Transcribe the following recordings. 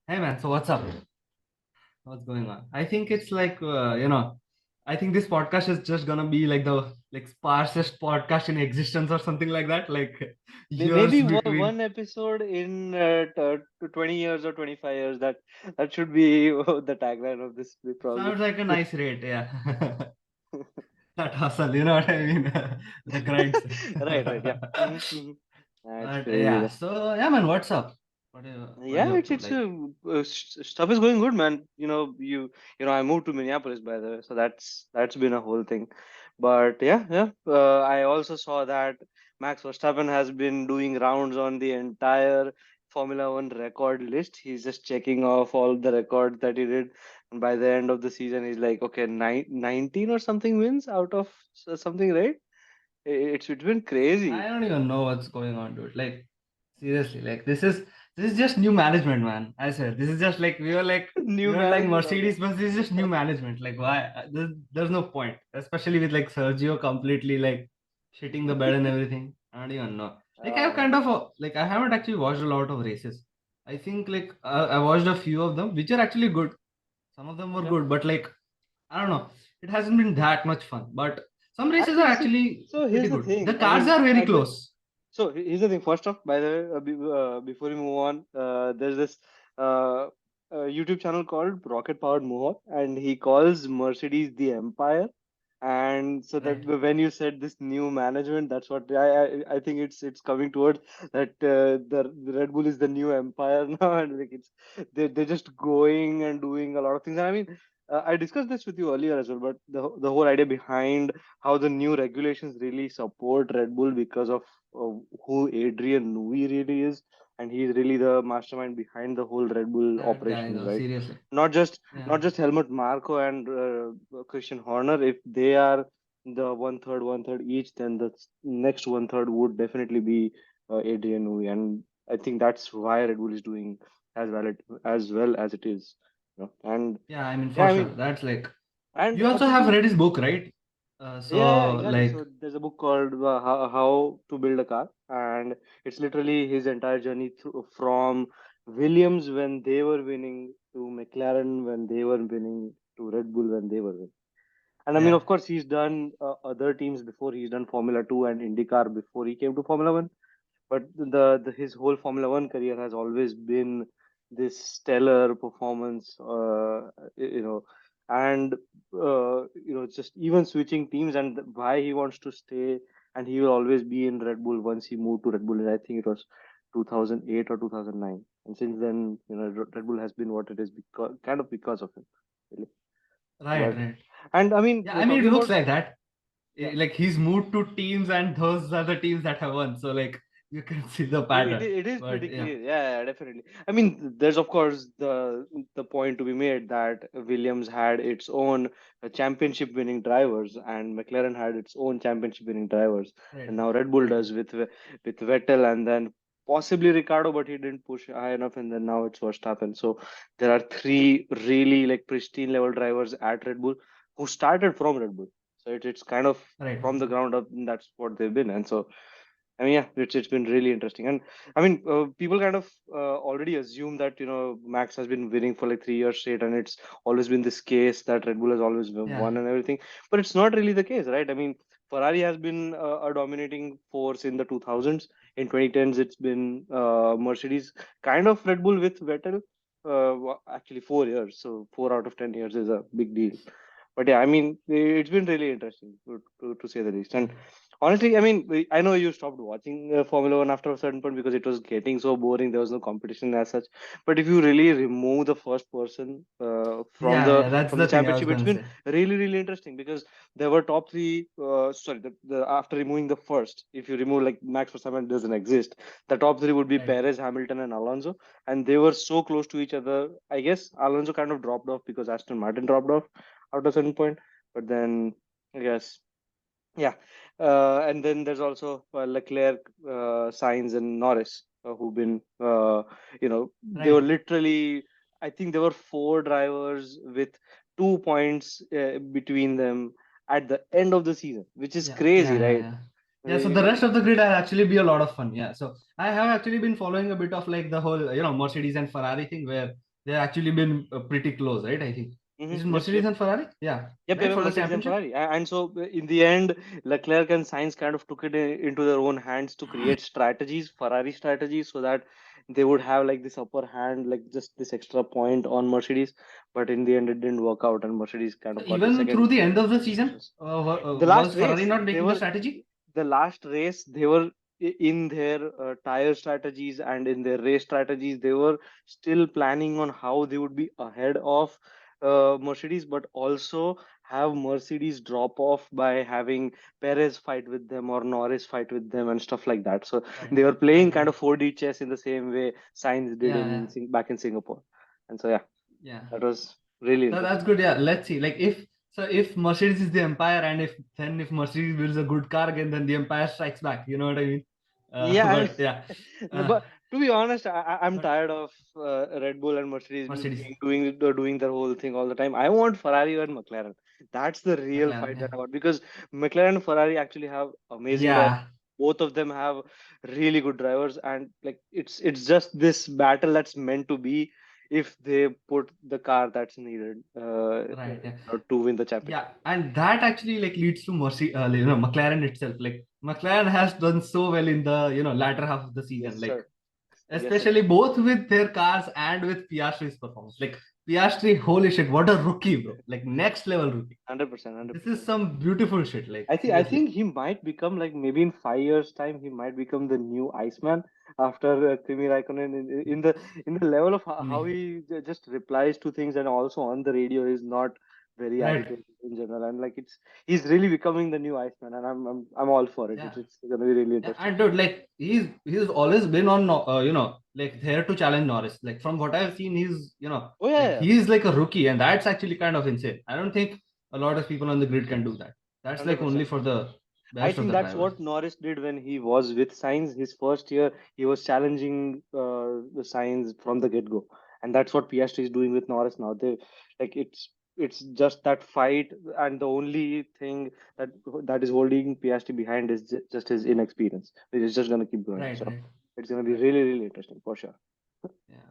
Hey man, so what's up? What's going on? I think it's like I think this podcast is just gonna be like the sparsest podcast in existence or something like that. Like years Maybe between. one episode in 20 years or 25 years. That should be the tagline of this probably. Sounds like a nice rate, yeah. That hustle, you know what I mean? The grinds. Right, right, yeah. That's But crazy. yeah, so yeah, man, what's up? What are you Yeah, up it's to? it's Like, stuff is going good, man. I moved to Minneapolis by the way, so that's been a whole thing. But yeah. I also saw that Max Verstappen has been doing rounds on the entire Formula One record list. He's just checking off all the records that he did, and by the end of the season, he's like, okay, 19 or something wins out of something, right? It's been crazy. I don't even know what's going on, dude. Like, seriously, like this is just new management, man. I said this is just like we New were like management, okay. Mercedes, but this is just new management. Like, why? There's no point, especially with like Sergio completely like shitting the bed and everything. I don't even know. Like, I've kind Man. of like I haven't actually watched a lot of races. I think like I watched a few of them, which are actually good. Some of them were Okay. good, but like I don't know. It hasn't been that much fun. But some races are Actually, see, actually so pretty here's the good. The thing. I cars mean, are very close. here's the thing. First off, by the way, before we move on, there's this uh, YouTube channel called Rocket Powered Mohawk, and he calls Mercedes the Empire. And so that Right. when you said this new management, that's what I think it's coming towards that the Red Bull is the new empire now, and like they're just going and doing a lot of things. And I mean, I discussed this with you earlier as well, but the whole idea behind how the new regulations really support Red Bull because of who Adrian Newey really is, and he's really the mastermind behind the whole Red Bull That guy, operations, though, right? seriously. Not just Yeah. not just Helmut Marko and Christian Horner. If they are the one third each, then the next one third would definitely be Adrian Newey, and I think that's why Red Bull is doing as well as it is. And Yeah, I mean, yeah, for I sure. mean, That's like, and you also have people. read his book, right? Yeah, So, exactly. like, So there's a book called How to Build a Car, and it's literally his entire journey through from Williams when they were winning to McLaren when they were winning to Red Bull when they were winning. And I mean, yeah. of course, he's done other teams before. He's done Formula Two and IndyCar before he came to Formula One. But the his whole Formula One career has always been this stellar performance, and just even switching teams and why he wants to stay, and he will always be in Red Bull once he moved to Red Bull. And I think it was 2008 or 2009, and since then, Red Bull has been what it is because of him, really. Right, But right. and I mean, Yeah, we're I mean, it talking looks about. like that. Yeah. Like, he's moved to teams, and those are the teams that have won. So, like, you can see the pattern. It is But pretty yeah. clear. Yeah, definitely. I mean, there's of course the point to be made that Williams had its own championship winning drivers and McLaren had its own championship winning drivers. Right, And now Red Bull right. does with Vettel and then possibly Ricardo, but he didn't push high enough and then now it's Verstappen. So there are three really like pristine level drivers at Red Bull who started from Red Bull. So it's kind of Right. from the ground up, and that's what they've been. And so I mean, yeah, it's been really interesting, and I mean, people kind of already assume that Max has been winning for like 3 years straight, and it's always been this case that Red Bull has always Yeah. won and everything, but it's not really the case, right? I mean, Ferrari has been a dominating force in the 2000s. In 2010s, it's been Mercedes, kind of Red Bull with Vettel. Actually, 4 years, so 4 out of 10 years is a big deal. But yeah, I mean, it's been really interesting to say the least, and Yeah. honestly, I mean, I know you stopped watching Formula One after a certain point because it was getting so boring. There was no competition as such. But if you really remove the first person Yeah, yeah. That's from the the thing I was championship, it's gonna been say. really really interesting because there were top three. Sorry, after removing the first, if you remove like Max Verstappen doesn't exist, the top three would be Right. Perez, Hamilton, and Alonso, and they were so close to each other. I guess Alonso kind of dropped off because Aston Martin dropped off at a certain point, but then I guess. Yeah, and then there's also Leclerc, Sainz, and Norris, who've been, they were Right. literally, I think there were four drivers with 2 points between them at the end of the season, which is Yeah, crazy, yeah, yeah, right? yeah. Yeah, so the Uh, rest of the grid will actually be a lot of fun. Yeah. So I have actually been following a bit of like the whole, Mercedes and Ferrari thing where They actually been pretty close, right? I think. Is it Yep, Mercedes yep. and Ferrari? Yeah, Yep, right, yep, for the Mercedes and championship. Ferrari. And so in the end, Leclerc and Sainz kind of took it into their own hands to create strategies, Ferrari strategies, so that they would have like this upper hand, like just this extra point on Mercedes. But in the end, it didn't work out, and Mercedes kind So of got the even through second the end of the season, positions. The was last Ferrari race, not they making the were strategy? the last race they were in their tire strategies and in their race strategies they were still planning on how they would be ahead of Mercedes, but also have Mercedes drop off by having Perez fight with them or Norris fight with them and stuff like that. So Right, they were playing right, kind right. of 4D chess in the same way Sainz did Yeah, in yeah, Back in Singapore. And so yeah, yeah. that was really So that's interesting. good. Yeah, let's see. Like if so, if Mercedes is the empire, and if Mercedes builds a good car again, then the empire strikes back. You know what I mean? Yeah, But yeah, no, uh, but to be honest, I'm but tired of Red Bull and Mercedes Mercedes, doing their whole thing all the time. I want Ferrari and McLaren. That's the real McLaren. fight Yeah, that I want because McLaren and Ferrari actually have amazing drivers. yeah, Both of them have really good drivers, and like it's just this battle that's meant to be if they put the car that's needed right. Yeah. to win the Yeah, championship. and that actually like leads to McLaren itself. Like McLaren has done so well in the latter half of the season, Yes, like sir. Yes, sir. especially both with their cars and with Piastri's performance. Like Piastri, holy shit, what a rookie, bro! Like next level rookie. 100%, This is 100%. some beautiful shit. Like I seriously. think he might become like maybe in 5 years' time he might become the new Iceman after Kimi Raikkonen in the level of how Me. he just replies to things and also on the radio is not very Right. agitated in general and like it's he's really becoming the new Iceman and I'm all for it. Yeah. It's gonna be really Yeah, interesting. and dude, like he's always been on, like there to challenge Norris. Like from what I've seen, Oh like yeah, he's like a rookie, and that's actually kind of insane. I don't think a lot of people on the grid can do that. That's like only 100%. for the I best of think the that's drivers. what Norris did when he was with Sainz. His first year, he was challenging the Sainz from the get-go, and that's what Piastri is doing with Norris now. They like it's just that fight, and the only thing that is holding Piastri behind is just his inexperience, which is just gonna keep growing. Right, So right, it's gonna be right. really interesting for sure. Yeah,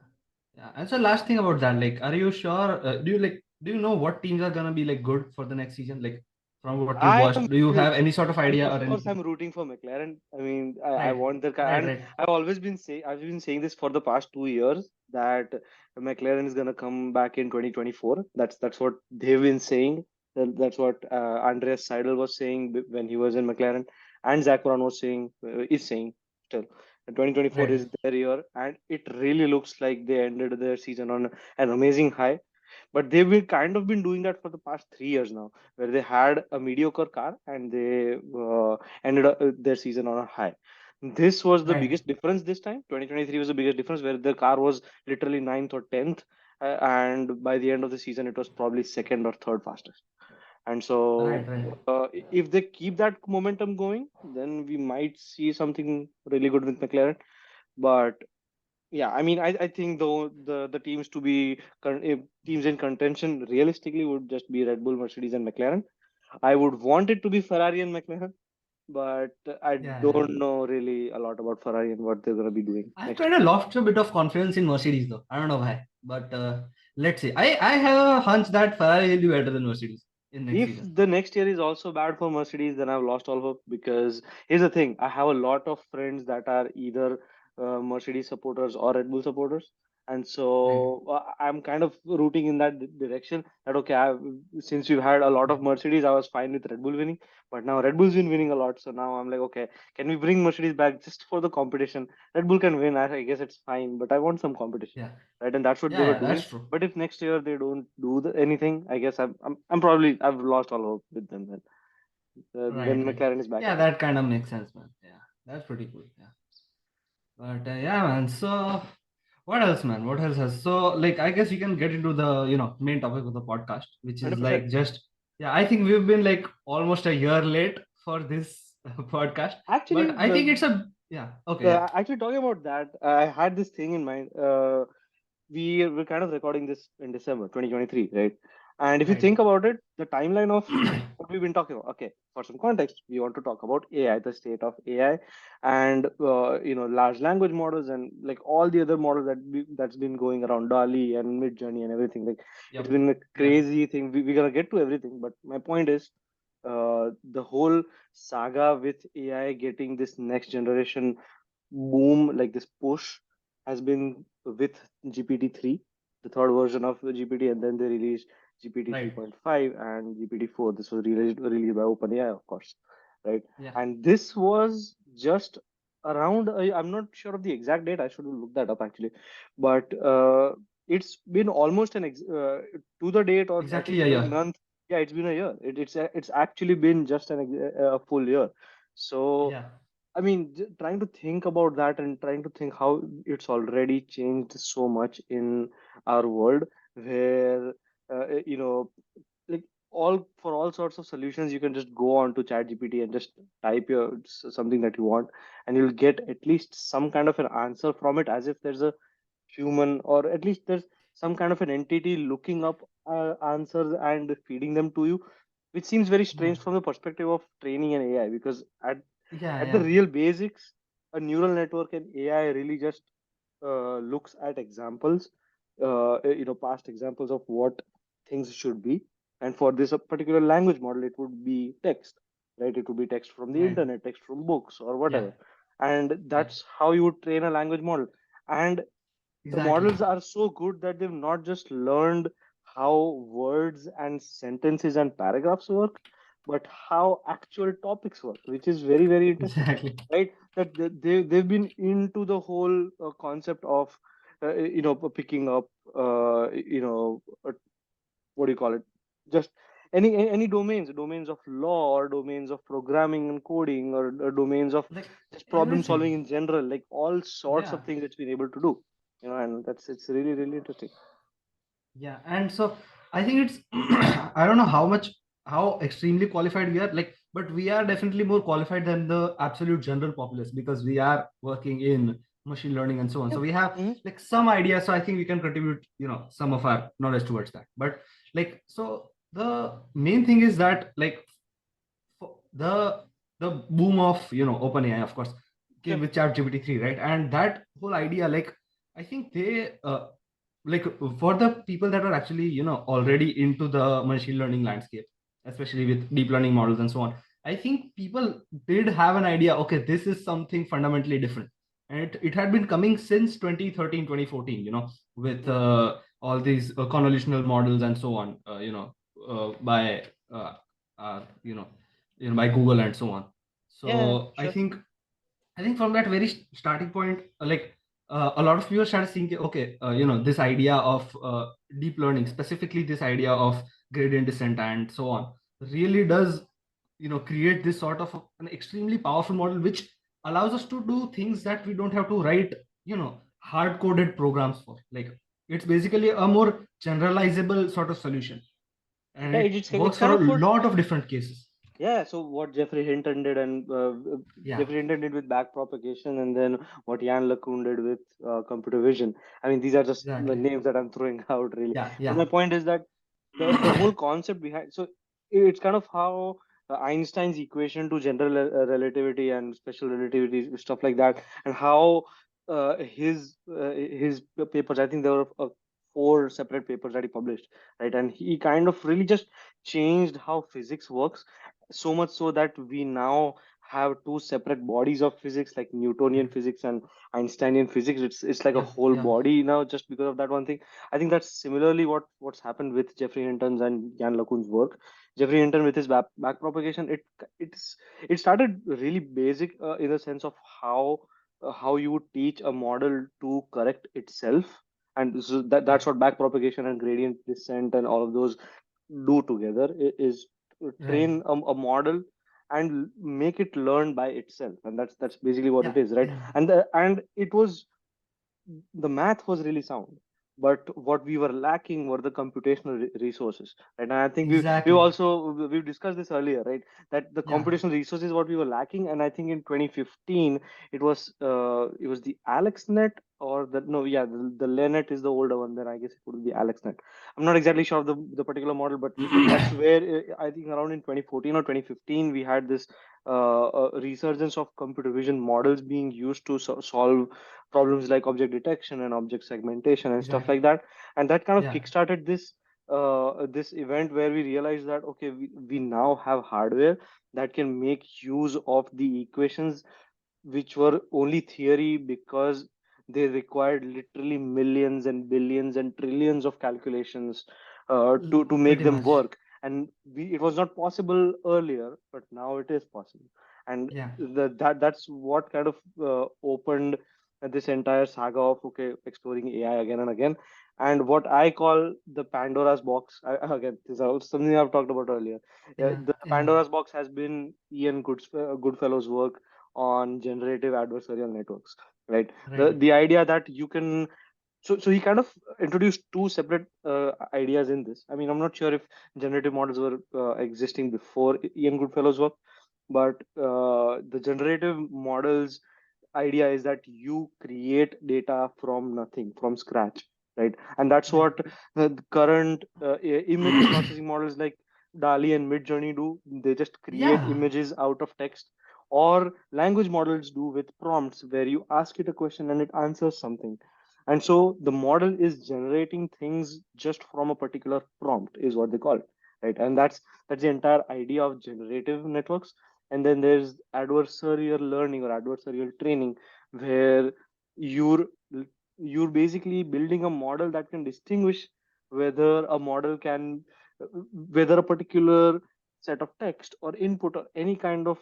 yeah. And so last thing about that, like, are you sure? Do you know what teams are gonna be like good for the next season? Like from what you've I watched, am, do you have any sort of idea or of course, anything? I'm rooting for McLaren. I mean, I Right, want their car, right, and right, I've been saying this for the past 2 years that McLaren is gonna come back in 2024. That's what they've been saying. That's what Andreas Seidel was saying when he was in McLaren, and Zach Brown was saying is saying still. 2024 right, is their year, and it really looks like they ended their season on an amazing high, but they've been kind of been doing that for the past 3 years now, where they had a mediocre car and they ended up their season on a high. This was the right, biggest difference this time. 2023 was the biggest difference, where the car was literally ninth or tenth, and by the end of the season, it was probably second or third fastest. And right, so, right. if they keep that momentum going, then we might see something really good with McLaren. But yeah, I mean, I think the teams to be teams in contention realistically would just be Red Bull, Mercedes, and McLaren. I would want it to be Ferrari and McLaren, but I Yeah, yeah. don't know really a lot about Ferrari and what they're gonna be doing I've next kind year. of lost a bit of confidence in Mercedes though. I don't know why, but let's see. I have a hunch that Ferrari will be better than Mercedes in next If season. the next year is also bad for Mercedes, then I've lost all hope because here's the thing: I have a lot of friends that are either Mercedes supporters or Red Bull supporters, and Right. so I'm kind of rooting in that direction. That okay, since we've had a lot of Right. Mercedes, I was fine with Red Bull winning, but now Red Bull's been winning a lot, so now I'm like, okay, can we bring Mercedes back just for the competition? Red Bull can win, I guess it's fine, but I want some competition, Yeah. right? And that's what they Yeah, were yeah, doing. that's true. But if next year they don't do anything, I guess I'm probably I've lost all hope with them then. Right, When right. McLaren is back Yeah, again. that kind of makes sense, man. Yeah, that's pretty cool. Yeah. But yeah, man. So what else, man? What else has so like I guess you can get into the main topic of the podcast, which is 100%. like just yeah. I think we've been like almost a year late for this podcast, Actually, but I think it's a yeah. Okay, yeah. actually talking about that, I had this thing in mind. we're kind of recording this in December 2023, right? And if you Right. think about it, the timeline of what we've been talking about. Okay, for some context, we want to talk about AI, the state of AI, and large language models and like all the other models that's been going around, DALI and Midjourney and everything. Like it's Yep. been a Yeah. crazy thing. We're gonna get to everything, but my point is, the whole saga with AI getting this next generation boom, like this push, has been with GPT-3, the third version of the GPT, and then they released GPT Right. 3.5 and GPT-4. This was released by OpenAI, of course, right? Yeah. And this was just around, I'm not sure of the exact date, I should look that up actually, but it's been almost to the date, or I Exactly think a a year. month. Yeah, it's been a year. It's actually been just a full year. So Yeah. I mean, trying to think about that and trying to think how it's already changed so much in our world, where you know, like all for all sorts of solutions, you can just go on to ChatGPT and just type something that you want, and you'll get at least some kind of an answer from it, as if there's a human, or at least there's some kind of an entity looking up answers and feeding them to you, which seems very Yeah. strange from the perspective of training an AI, because Yeah. at the Yeah. real basics, a neural network and AI really just looks at examples, past examples of what things should be. And for this particular language model, it would be text, right? It would be text from the Right. internet, text from books, or Yeah. whatever. And Yeah. that's how you would train a language model. And the Exactly. models are so good that they've not just learned how words and sentences and paragraphs work, but how actual topics work, which is very, very interesting, Exactly. right? That they've been into the whole concept of picking up what do you call it, just any domains of law, or domains of programming and coding, or domains of Like just problem solving everything. in general, like all sorts Yeah. of things it's been able to do, and it's really, really interesting. Yeah, and so I think it's I don't know how extremely qualified we are, like, but we are definitely more qualified than the absolute general populace because we are working in machine learning and so on. Yeah. So we have Hmm. like some idea. So I think we can contribute, some of our knowledge towards that. But like, so the main thing is that like the boom of OpenAI, of course, came Sure. with ChatGPT 3, right? And that whole idea, like, I think they like for the people that are actually already into the machine learning landscape, especially with deep learning models and so on, I think people did have an idea, okay, this is something fundamentally different. And it had been coming since 2013, 2014, with Hmm. all these convolutional models and so on, by uh, by Google and so on. Yeah, yeah, So I sure. think from that very starting point, like a lot of people started seeing, okay, this idea of deep learning, specifically this idea of gradient descent and so on, really does create this sort of an extremely powerful model which allows us to do things that we don't have to write hard coded programs for. Like it's basically a more generalizable sort of solution, and Yeah, it it's works for kind a of what. lot of different cases. Yeah, so what Jeffrey Hinton did, and Yeah, Jeffrey Hinton did with backpropagation, and then what Jan LeCun did with computer vision. I mean, these are just the exactly. names that I'm throwing out, really. Yeah, But my yeah. point is that the whole concept behind, so it's kind of how Einstein's equation to general relativity and special relativity, stuff like that, and how his papers. I think there were four separate papers that he published, right? And he kind of really just changed how physics works, so much so that we now have two separate bodies of physics, like Newtonian physics and Einsteinian physics. It's like a Yeah, whole yeah. body now, just because of that one thing. I think that's similarly what's happened with Jeffrey Hinton's and Jan LeCun's work. Jeffrey Hinton with his back propagation, it started really basic, in the sense of how you would teach a model to correct itself. And so that's Yeah, what back propagation and gradient descent and all of those do together, is to right. train a model and make it learn by itself, and that's basically what Yeah, it is, right? yeah, And it was, the math was really sound, but what we were lacking were the computational resources, right? And I think exactly. we've discussed this earlier, right? That the Yeah, computational resources what we were lacking, and I think in 2015 it was the AlexNet or the Lenet is the older one. Then I guess it would be AlexNet. I'm not exactly sure of the particular model, but that's where I think around in 2014 or 2015 we had this resurgence of computer vision models being used to solve problems like object detection and object segmentation and stuff Exactly. like that. And that kind of Yeah. kickstarted this event where we realized that okay, we now have hardware that can make use of the equations which were only theory because they required literally millions and billions and trillions of calculations to make Pretty them much. work. And it was not possible earlier, but now it is possible. And Yeah. that's what kind of opened this entire saga of okay, exploring AI again and again. And what I call the Pandora's box, again, this is also something I've talked about earlier. Yeah. The Yeah. Pandora's box has been Goodfellow's work on generative adversarial networks, right? Right. The idea that you can so he kind of introduced two separate ideas in this. I mean, I'm not sure if generative models were existing before Ian Goodfellow's work, but the generative models idea is that you create data from nothing, from scratch, right? And that's Right. what the current image processing models like DALI and Midjourney do. They just create Yeah. images out of text, or language models do with prompts where you ask it a question and it answers something. And so the model is generating things just from a particular prompt, is what they call it, right? And that's the entire idea of generative networks. And then there's adversarial learning or adversarial training, where you're you're basically building a model that can distinguish whether a model can whether a particular set of text or input or any kind of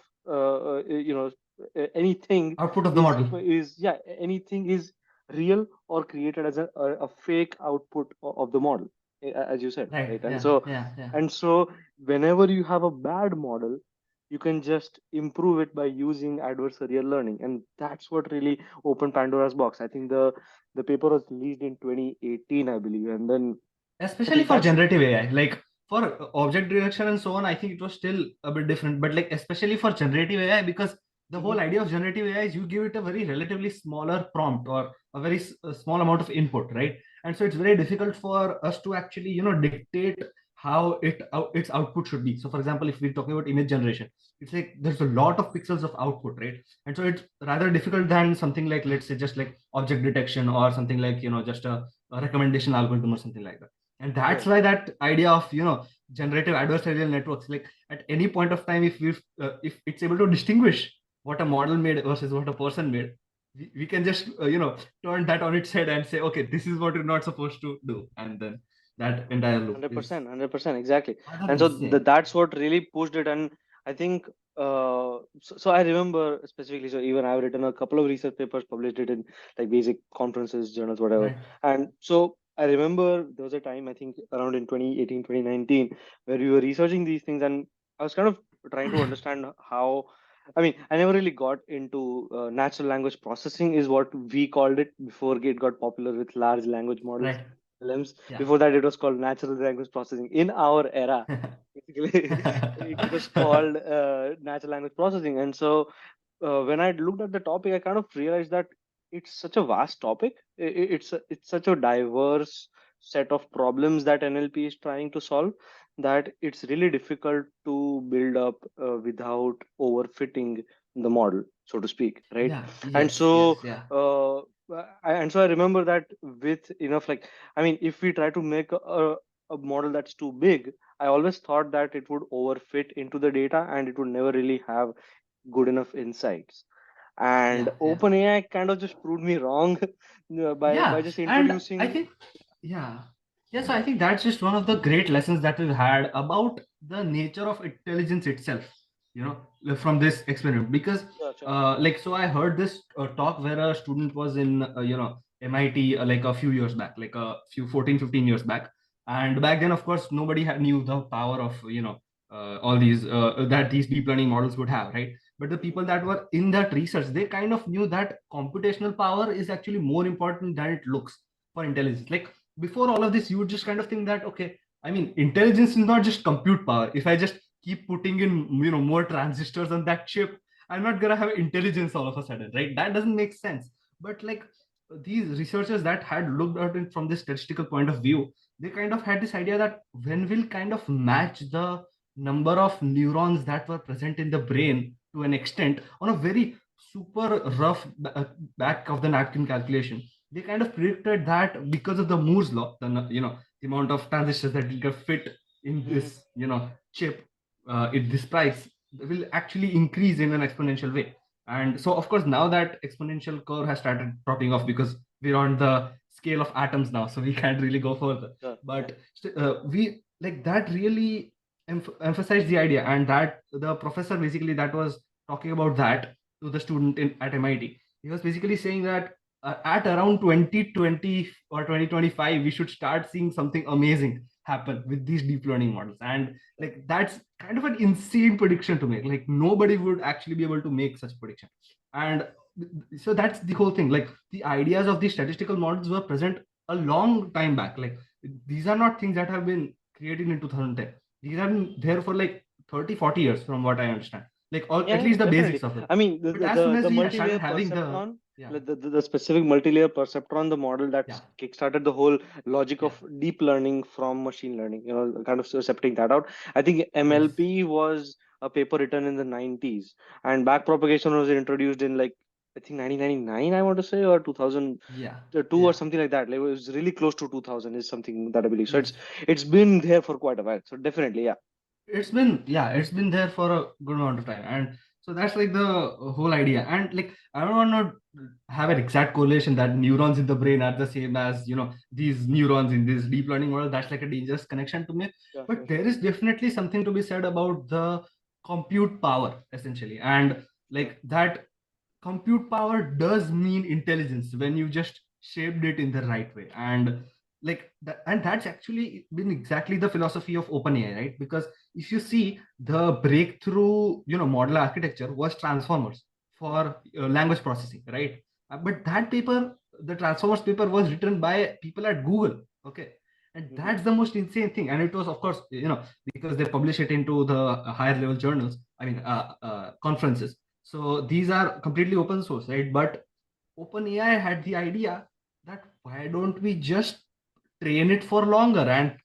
anything Output of the model. is yeah, anything is real or created as a fake output of the model, as you said, Right. right? and Yeah. so Yeah. Yeah. and so whenever you have a bad model, you can just improve it by using adversarial learning. And that's what really opened Pandora's box. I think the paper was released in 2018, I believe. And then I Especially think for that's generative AI, like for object detection and so on, I think it was still a bit different. But like especially for generative AI, because the Mhm. whole idea of generative AI is you give it a very relatively smaller prompt or a very small amount of input, right? And so it's very difficult for us to actually dictate how its output should be. So for example, if we're talking about image generation, it's like there's a lot of pixels of output, right? And so it's rather difficult than something like, let's say, just like object detection or something like just a recommendation algorithm or something like that. And that's Right. why that idea of generative adversarial networks, like at any point of time, if it's able to distinguish what a model made versus what a person made, we can just turn that on its head and say, okay, this is what you're not supposed to do, and then that entire loop is 100%, 100%, exactly. rather And so insane. that's what really pushed it. And I think, so I remember specifically, so even I've written a couple of research papers, published it in like basic conferences, journals, whatever. Right. And so I remember there was a time, I think around in 2018, 2019, where we were researching these things. And I was kind of trying to understand how, I mean, I never really got into natural language processing, is what we called it before it got popular with large language models, Right. LLMs. Yeah. Before that, it was called natural language processing. In our era, basically, it was called natural language processing. And so, when I looked at the topic, I kind of realized that it's such a vast topic. It's such a diverse set of problems that NLP is trying to solve, that it's really difficult to build up without overfitting the model, so to speak, right? Yeah. And Yes. so, Yes. Yeah. I remember that with enough, like, I mean, if we try to make a model that's too big, I always thought that it would overfit into the data and it would never really have good enough insights. And Yeah. Yeah. OpenAI kind of just proved me wrong by Yeah. just And I introducing. think, yeah. Yeah, so I think that's just one of the great lessons that we've had about the nature of intelligence itself, from this experiment. Because, Sure, sure. like, so I heard this talk where a student was in, MIT like a few years back, like a few 14, 15 years back. And back then, of course, nobody knew the power of, all these, that these deep learning models would have, right? But the people that were in that research, they kind of knew that computational power is actually more important than it looks for intelligence. Like before all of this, you would just kind of think that, okay, I mean, intelligence is not just compute power. If I just keep putting in more transistors on that chip, I'm not gonna have intelligence all of a sudden, right? That doesn't make sense. But like these researchers that had looked at it from this statistical point of view, they kind of had this idea that when we'll kind of match the number of neurons that were present in the brain to an extent on a very super rough back of the napkin calculation, they kind of predicted that because of the Moore's law, the amount of transistors that will get fit in Mm-hmm. this chip, this price will actually increase in an exponential way. And so, of course, now that exponential curve has started dropping off because we're on the scale of atoms now, so we can't really go further. Sure. Yeah. But we like that really emphasized the idea, and that the professor basically that was talking about that to the student at MIT. He was basically saying that at around 2020 or 2025, we should start seeing something amazing happen with these deep learning models. And like that's kind of an insane prediction to make. Like nobody would actually be able to make such prediction. And so that's the whole thing. Like the ideas of these statistical models were present a long time back. Like these are not things that have been created in 2010. These have been there for like 30, 40 years from what I understand. Like all, Yeah, at yeah, least the definitely. basics of it. I mean, But as soon as the we started multi-layer having the perceptron, yeah, like the specific multi-layer perceptron, the model yeah, that's kickstarted the whole logic yeah, of deep learning from machine learning, kind of separating that out. I think yes, MLP was a paper written in the 90s, and backpropagation was introduced in like, I think 1999, I want to say, or 2002 yeah, or yeah, something like that. Like, it was really close to 2000 is something that I believe. So yes. it's been there for quite a while. So definitely, yeah. It's been there for a good amount of time. And so that's like the whole idea. And like I don't want to have an exact correlation that neurons in the brain are the same as these neurons in this deep learning model. That's like a dangerous connection to me. Sure, But sure, there sure, is definitely something to be said about the compute power essentially. And sure. like that compute power does mean intelligence when you just shaped it in the right way. And like that, and that's actually been exactly the philosophy of OpenAI, right? Because if you see the breakthrough model architecture was transformers for language processing, right? But that paper, the transformers paper, was written by people at Google. Okay. And Mm-hmm. that's the most insane thing. And it was, of course, because they publish it into the higher level journals, I mean conferences. So these are completely open source, right? But OpenAI had the idea that why don't we just train it for longer and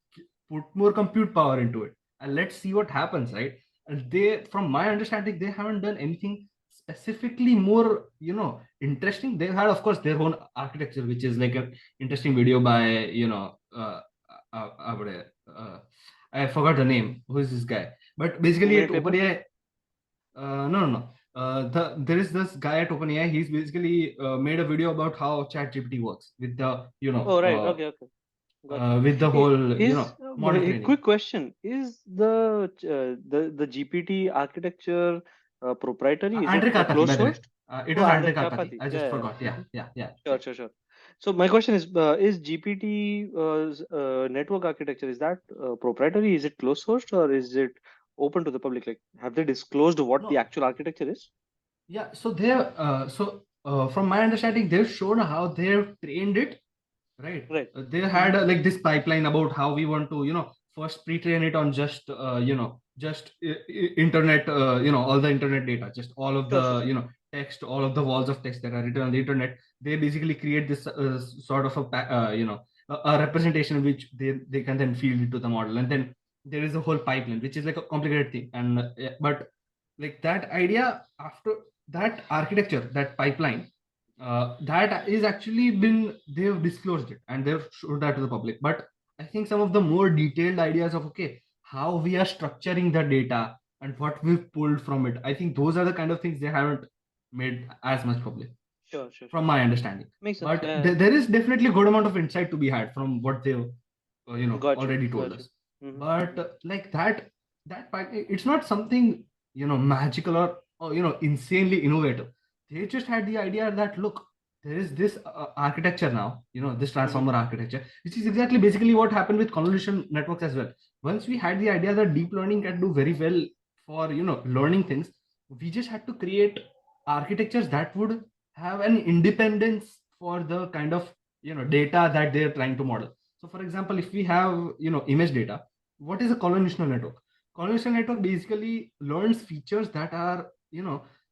put more compute power into it, and let's see what happens, right? And they, from my understanding, they haven't done anything specifically more interesting. They had, of course, their own architecture, which is like an interesting video by uh, uh, uh, I forgot the name. Who is this guy? But The basically, at two-minute paper. OpenAI, no, no, no. There is this guy at OpenAI. He's basically made a video about how ChatGPT works with the Oh, right. Okay, okay. Got you. with the I- whole Is model a training. quick question. Is the GPT architecture proprietary? Is it Andre Karpathy, by closed the way. sourced? It Oh, was Andre Andre Karpathy. Kapati. I just Yeah, yeah. forgot. Yeah, Mm-hmm. yeah, yeah, Sure, yeah. sure, sure. So my question is GPT network architecture, is that proprietary? Is it closed sourced, or is it open to the public? Like, have they disclosed what the No, actual architecture is? yeah. From my understanding, they've shown how they've trained it, right? Right. They Mm-hmm. had like this pipeline about how we want to first pre-train it on just just internet, all the internet data, just all of Sure, sure, the sure. text, all of the walls of text that are written on the internet. They basically create this sort of a representation which they can then feed into the model. And then there is a whole pipeline which is like a complicated thing. And yeah, but like that idea, after that architecture, that pipeline, that is actually been, they've disclosed it and they've showed that to the public. But I think some of the more detailed ideas of, okay, how we are structuring the data and what we've pulled from it, I think those are the kind of things they haven't made as much public, Sure, sure, from sure. my understanding. Makes sense. But Yeah, there is definitely a good amount of insight to be had from what they've yeah. Got you. already told Got you. us. Mm-hmm. But Mm-hmm. like that part, it's not something magical or insanely innovative. They just had the idea that, look, there is this architecture now, this Mm-hmm. transformer architecture, which is exactly basically what happened with convolution networks as well. Once we had the idea that deep learning can do very well for learning things, we just had to create architectures that would have an independence for the kind of data that they're trying to model. So for example, if we have image data, what is a convolutional network? Convolutional network basically learns features that are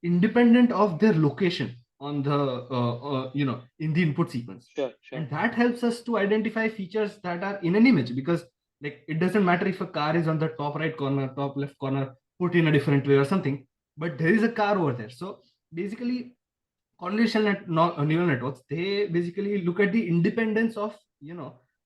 independent of their location. on the in the input sequence, Sure, sure. and that helps us to identify features that are in an image, because like it doesn't matter if a car is on the top right corner, top left corner, put in a different way or something, but there is a car over there. So basically, neural networks, they basically look at the independence of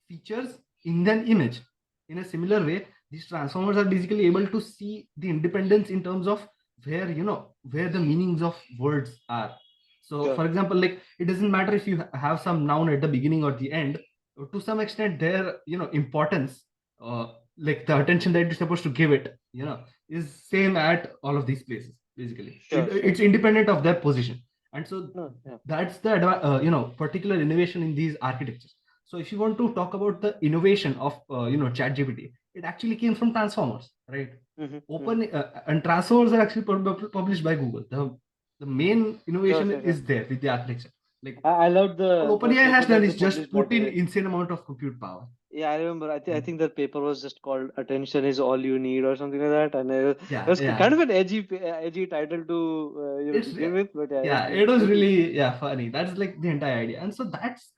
features in an image. In a similar way, these transformers are basically able to see the independence in terms of where the meanings of words are. So Sure. for example, like it doesn't matter if you have some noun at the beginning or the end. To some extent, their importance, uh, like the attention that you're supposed to give it, is same at all of these places. Basically, Sure, sure. it's independent of their position. And so No, yeah. that's the particular innovation in these architectures. So if you want to talk about the innovation of ChatGPT, it actually came from transformers, right? Mm-hmm, mm-hmm. Open and transformers are actually published by Google. The main Sure, innovation sure, sure. is there with the architecture. Like I love all the OpenAI has paper done that they is just published, by put the in way. insane amount of compute power. Yeah, I remember. I And think that paper was just called "Attention is all you need" or something like that, and it yeah, was yeah, kind of an edgy title to it's begin with. But yeah, yeah, it it was really. really funny. That's like the entire idea. And so that's,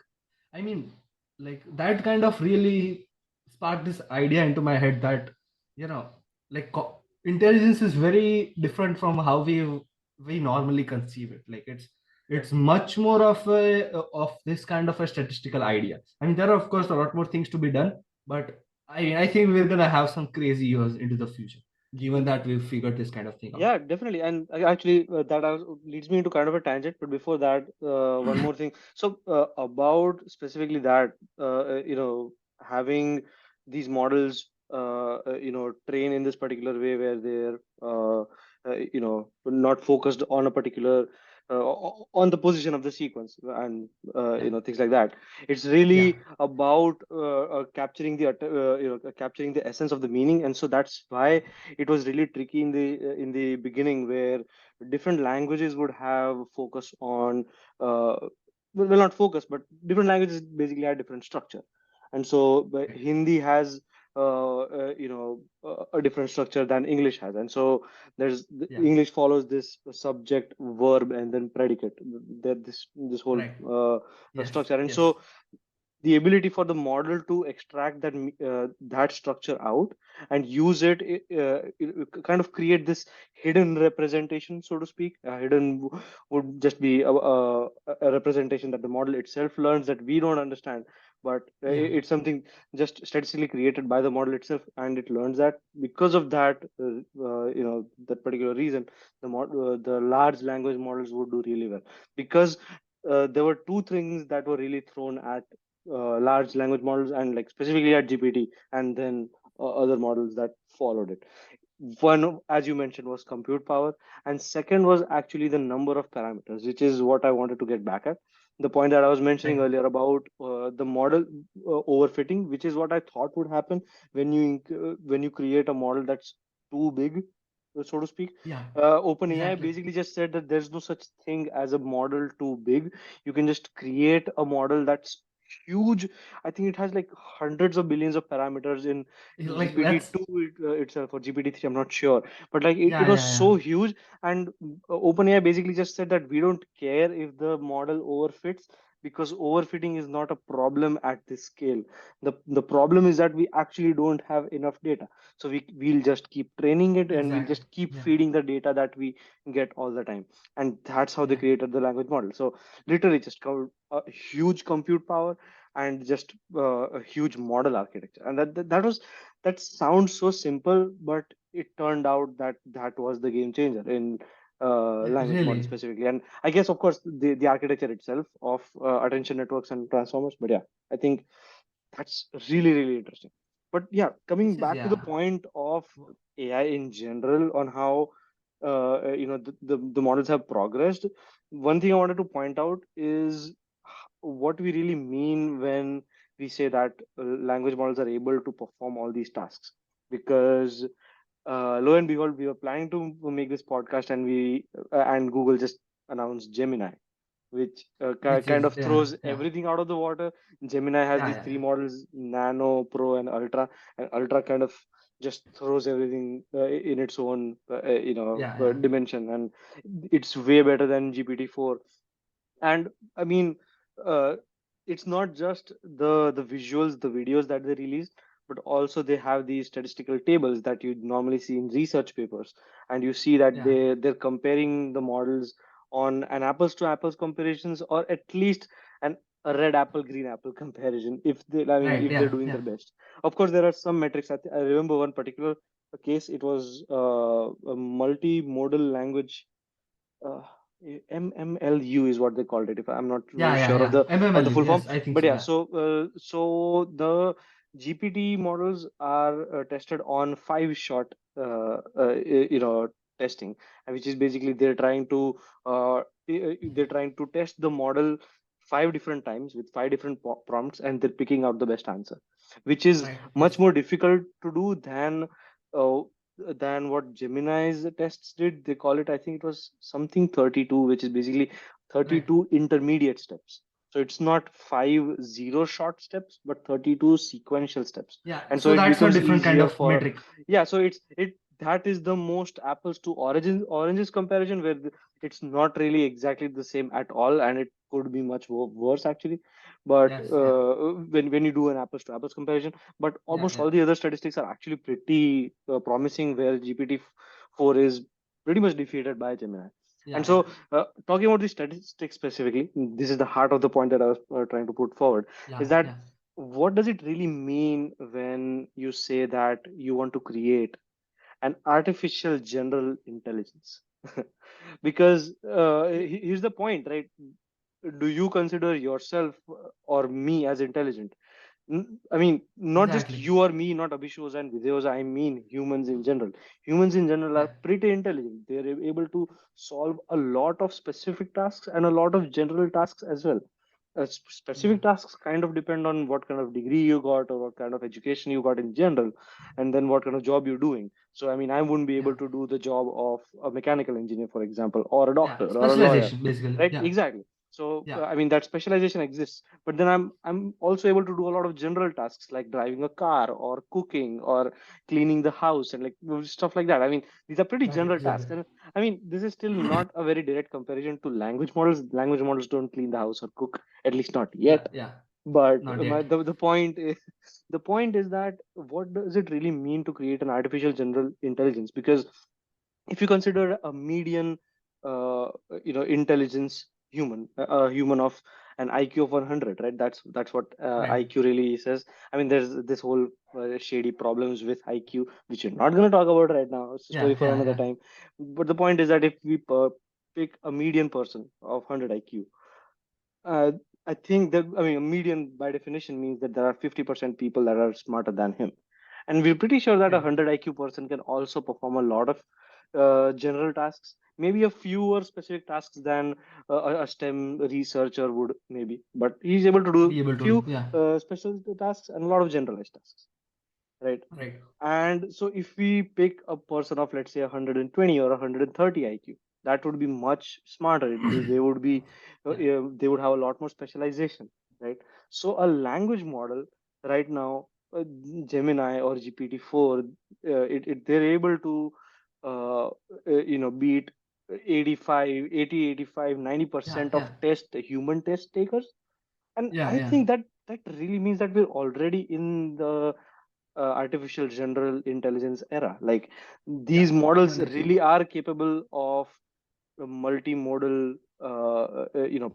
I mean, like that kind of really sparked this idea into my head that you know like intelligence is very different from how we normally conceive it. Like Sure. it's much more of this kind of a statistical idea. I mean, there are of course a lot more things to be done, but I think we're gonna have some crazy years into the future, given that we've figured this kind of thing out. Yeah, definitely. And actually, leads me into kind of a tangent. But before that, one more thing. So, about specifically that, having these models, train in this particular way where they're, not focused on a particular, on the position of the sequence and, Yeah, things like that. It's yeah, really about capturing the essence of the meaning. And so that's why it was really tricky in the beginning, where different languages would have focus on not focus, but different languages basically had different structure. And so Hindi has a different structure than English has. And so there's the yeah, English follows this subject, verb, and then predicate, that this whole right. Yes, structure. And yes, so the ability for the model to extract that structure out and use it, kind of create this hidden representation, so to speak. Would just be a representation that the model itself learns, that we don't understand, but yeah, it's something just statistically created by the model itself, and it learns that. Because of that, that particular reason, the large language models would do really well, because there were two things that were really thrown at large language models, and like specifically at GPT, and then other models that followed it. One, as you mentioned, was compute power, and second was actually the number of parameters, which is what I wanted to get back at. The point that I was mentioning right. earlier about the model overfitting, which is what I thought would happen when you create a model that's too big, so to speak. Yeah, OpenAI exactly. basically just said that there's no such thing as a model too big. You can just create a model that's huge. I think it has like hundreds of billions of parameters in Like that's GPT-2 itself, or GPT-3, I'm not sure. But like it yeah, was yeah, yeah. so huge. And OpenAI basically just said that we don't care if the model overfits, because overfitting is not a problem at this scale. The problem is that we actually don't have enough data. So we'll just keep training it, and we'll Exactly. just keep Yeah, feeding the data that we get all the time. And that's how they yeah, created the language model. So literally just a huge compute power, and just a huge model architecture. And that sounds so simple, but it turned out that that was the game changer in yeah. language models Really, specifically. And I guess, of course, the architecture itself of attention networks and transformers. But yeah, I think that's really, really interesting. But yeah, coming this is back to the yeah. point of AI in general, on how the models have progressed. One thing I wanted to point out is what we really mean when we say that language models are able to perform all these tasks. Because lo and behold, we were planning to make this podcast, and we and Google just announced Gemini, which Which kind is of yeah, throws yeah, everything out of the water. Gemini has yeah, these yeah, three yeah, models: Nano, Pro, and Ultra. And Ultra kind of just throws everything in its own yeah, yeah. dimension, and it's way better than GPT-4. And I mean, uh, it's not just the visuals, the videos that they release, but also they have these statistical tables that you normally see in research papers, and you see that Yeah. they're comparing the models on an apples to apples comparisons, or at least an a red apple green apple comparison, if they, I mean, Right. if they're Yeah. doing Yeah. their best. Of course there are some metrics. I remember one particular case. It was a multimodal language, uh, MMLU is what they called it. If I'm not Yeah. really Yeah. sure Yeah. of the MMLU. full form, Yes, I think but so. yeah. Yeah. So the GPT models are tested on 5 shot, testing, which is basically they're trying to test the model 5 different times with 5 different prompts, and they're picking out the best answer, which is Right. much Yes. more difficult to do uh, than what Gemini's tests did. They call it, I think it was something 32, which is basically Right. 32 intermediate steps. So it's not 5 0 shot steps, but 32 sequential steps. Yeah. And so So it that's a becomes different kind easier of for, metric. yeah, so it that is the most apples to oranges comparison, where it's not really exactly the same at all, and it could be much worse actually. But Yes. Yeah. when you do an apples to apples comparison, but Yeah. almost Yeah. all the other statistics are actually pretty promising, where GPT-4 is pretty much defeated by Gemini. And Yeah. Yeah. so, talking about the statistics specifically, this is the heart of the point that I was trying to put forward, is Yeah. that Yeah. what does it really mean when you say that you want to create an artificial general intelligence? Because here's the point, right? Do you consider yourself or me as intelligent? I mean, not just Exactly. you or me, not Abhishos and Videos. I mean, humans in general. Humans in general are Yeah. pretty intelligent. They're able to solve a lot of specific tasks and a lot of general tasks as well. Yeah. Specific tasks kind of depend on what kind of degree you got or what kind of education you got in general, and then what kind of job you're doing. So, I mean, I wouldn't be Yeah. able to do the job of a mechanical engineer, for example, or a doctor Yeah. or a lawyer, Specialization, basically. right? Yeah. Exactly. So, Yeah. I mean, that specialization exists, but then I'm also able to do a lot of general tasks like driving a car or cooking or cleaning the house and like stuff like that. I mean, these are pretty Right. general Exactly. tasks, and I mean, this is still not a very direct comparison to language models. Language models don't clean the house or cook, at least not Yeah. yet. Yeah. But Not yet. the point is, the point is that what does it really mean to create an artificial general intelligence? Because if you consider a median uh, intelligence human, a human of an IQ of 100, right? That's what Right. IQ really says. I mean, there's this whole shady problems with IQ, which we're not going to talk about right now. It's a story Yeah. for Yeah. another Yeah. time. But the point is that if we pick a median person of 100 IQ, uh, I think that, I mean, a median by definition means that there are 50% people that are smarter than him. And we're pretty sure that a Right. 100 IQ person can also perform a lot of general tasks, maybe a fewer specific tasks than a STEM researcher would, maybe. But he's able to do Be able to do. few Yeah. special tasks and a lot of generalized tasks, right? Right. And so if we pick a person of, let's say, 120 or 130 IQ, that would be much smarter. They would be, Yeah. they would have a lot more specialization, right? So a language model right now, Gemini or GPT-4, they're able to, beat 85, 90 Yeah. percent Yeah. of human test takers. And Yeah. I Yeah. think that really means that we're already in the artificial general intelligence era. Like, Yeah. these models Definitely. really are capable of multimodal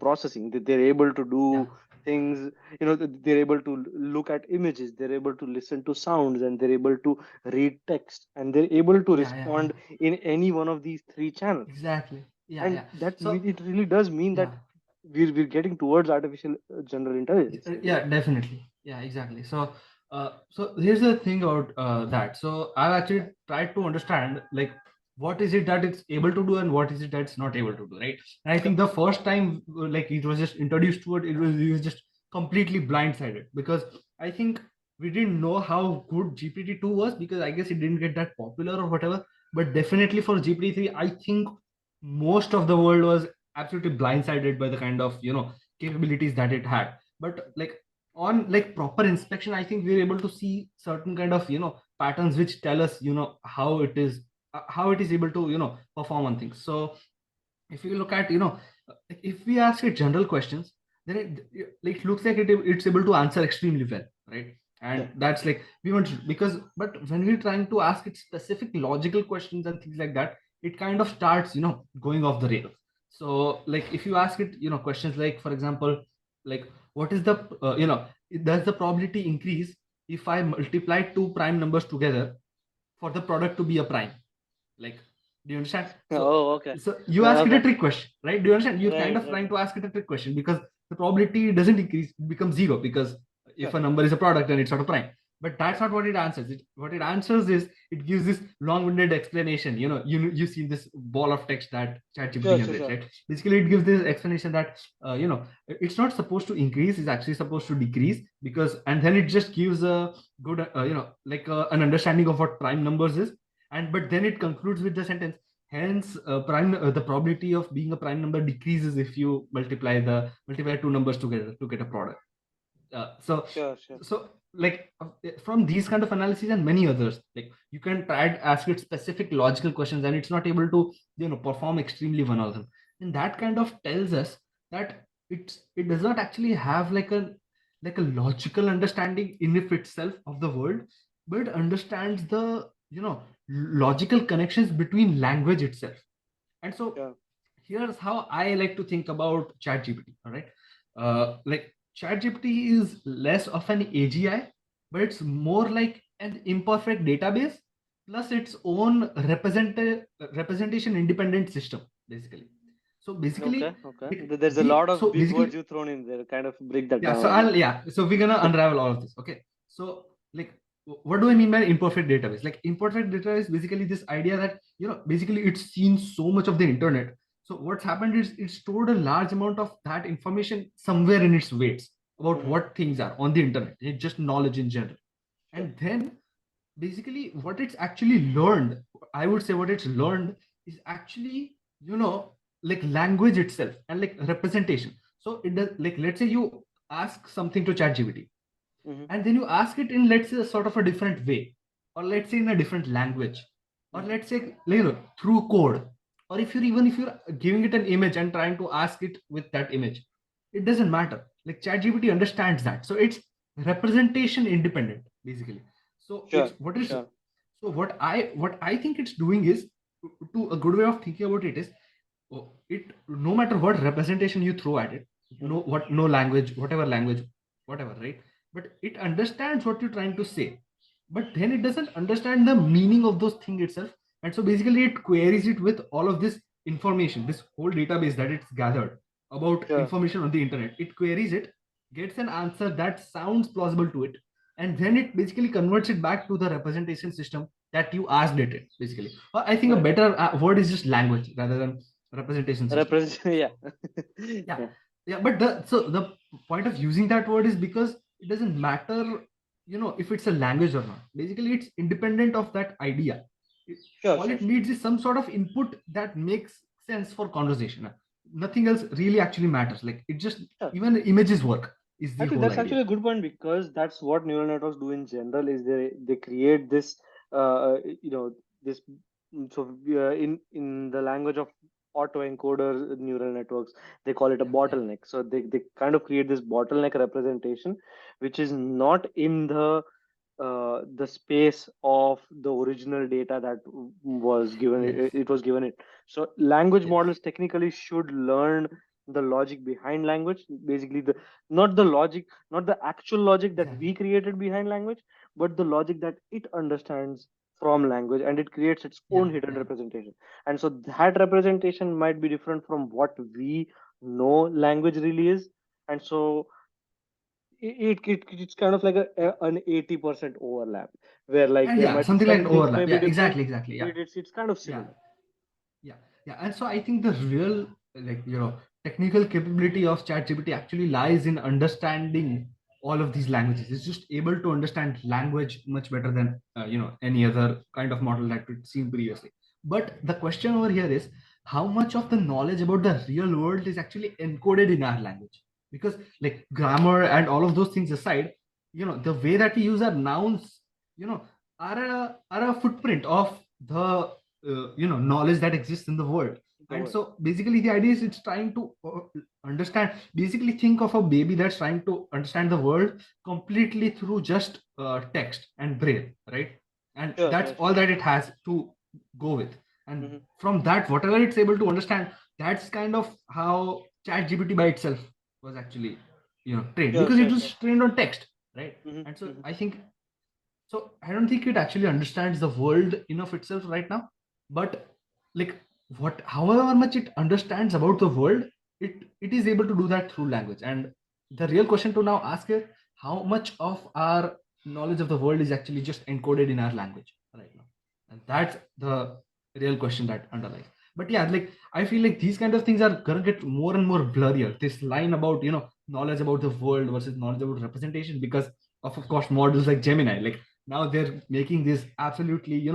processing. They're able to Yeah. do things, they're able to look at images, they're able to listen to sounds, and they're able to read text, and they're able to Yeah. Yeah. Yeah. respond in any one of these three channels. Exactly. Yeah. And Yeah. So it really does mean that yeah. we're getting towards artificial general intelligence, I Yeah, believe. definitely. Yeah, exactly. So here's the thing about that. So I've actually tried to understand, like, what is it that it's able to do and what is it that it's not able to do, right? And I Okay. think the first time, like, it was just introduced to it was just completely blindsided, because I think we didn't know how good GPT-2 was, because I guess it didn't get that popular or whatever. But definitely for GPT-3, I think most of the world was absolutely blindsided by the kind of capabilities that it had. But like, on like proper inspection, I think we're able to see certain kind of patterns which tell us how it is able to perform on things. So if you look at if we ask it general questions, then it looks like it's able to answer extremely well, right? Yeah. And that's like we want to, because but when we're trying to ask it specific logical questions and things like that, it kind of starts going off the rails. So like if you ask it questions like, for example, like what is the does the probability increase if I multiply two prime numbers together for the product to be a prime? Like, do you understand? So, Oh, okay. so you ask it a Okay. trick question, right? Do you understand? You're kind Right, of right. trying to ask it a trick question because the probability doesn't increase, it becomes zero, because if Sure. a number is a product, then it's not a prime. But that's not what it answers. What it answers is it gives this long-winded explanation. You see this ball of text that ChatGPT Sure, sure, generates, sure. right? Basically, it gives this explanation that it's not supposed to increase; it's actually supposed to decrease, because, and then it just gives a good like an understanding of what prime numbers is. And but then it concludes with the sentence, hence the probability of being a prime number decreases if you multiply two numbers together to get a product. So Sure, sure. so like from these kind of analyses and many others, like you can try to ask it specific logical questions and it's not able to perform extremely one of them. And that kind of tells us that it does not actually have like a logical understanding in of itself of the world, but understands the logical connections between language itself. And so Sure. here's how I like to think about ChatGPT. All right, like ChatGPT is less of an AGI, but it's more like an imperfect database plus its own representation independent system, basically. So Okay, basically, okay. like There's a lot of so big words basically you thrown in there. Kind of break that yeah, down so again. we're gonna unravel all of this. Okay, so like what do I mean by imperfect database? Like imperfect database, basically this idea that basically it's seen so much of the internet. So what's happened is it stored a large amount of that information somewhere in its weights about Mm-hmm. what things are on the internet. It's just knowledge in general. Sure. And then basically what it's actually learned, I would say what it's learned is actually like language itself and like representation. So it does, like let's say you ask something to ChatGPT Mm-hmm. and then you ask it in, let's say, sort of a different way, or let's say in a different language, or Mm-hmm. let's say through code, or if you're giving it an image and trying to ask it with that image, it doesn't matter. Like ChatGPT understands that, so it's representation independent, basically. So it's Sure, what is sure. so what I think it's doing is, to a good way of thinking about it is, it, no matter what representation you throw at it, Mm-hmm. no language, whatever language, whatever, right? But it understands what you're trying to say, but then it doesn't understand the meaning of those things itself. And so basically it queries it with all of this information, this whole database that it's gathered about Sure. information on the internet. It queries it, gets an answer that sounds plausible to it, and then it basically converts it back to the representation system that you asked it in, basically. Or I think a Right. better word is just language rather than representation system. Represent, yeah. Yeah, Yeah. yeah, but the point of using that word is because it doesn't matter if it's a language or not. Basically it's independent of that idea. It- Sure, all sure, it sure. needs is some sort of input that makes sense for conversation. Nothing else really actually matters. Like it just, Sure. even images work, is the Actually, whole that's idea. actually a good point because that's what neural networks do in general. Is they create this, you know, this. In the language of autoencoder neural networks, they call it a Yeah, yeah, bottleneck. So they kind of create this bottleneck representation, which is not in the space of the original data that was given. yes, It was given it. So language yes, models technically should learn the logic behind language, basically the not the logic, not the actual logic that we exactly. created behind language, but the logic that it understands from language, and it creates its Yeah, own hidden yeah, representation. And so that representation might be different from what we know language really is. And so it's kind of like an 80% overlap, where like and there yeah, might be something like some an things may overlap. be Yeah, different, exactly. Yeah, but it's kind of yeah. similar. Yeah, yeah, and so I think the real, like technical capability of ChatGPT actually lies in understanding all of these languages. It's just able to understand language much better than any other kind of model that we've seen previously. But the question over here is, how much of the knowledge about the real world is actually encoded in our language? Because like grammar and all of those things aside, the way that we use our nouns, you know, are a footprint of the knowledge that exists in the world. The And word. so basically the idea is it's trying to understand, basically think of a baby that's trying to understand the world completely through just text and braille, right? And Sure, that's sure, all sure. that it has to go with. And Mm-hmm. from that, whatever it's able to understand, that's kind of how ChatGPT by itself was actually, trained, Sure, because it sure, was sure. trained on text, right? Mm-hmm. And so Mm-hmm. I think, so I don't think it actually understands the world enough itself right now. But like, what however much it understands about the world, it is able to do that through language. And the real question to now ask is, how much of our knowledge of the world is actually just encoded in our language right now? And that's the real question that underlies. But yeah, like, I feel like these kind of things are gonna get more and more blurrier, this line about, knowledge about the world versus knowledge about representation, because of course models like Gemini, like, now they're making this absolutely,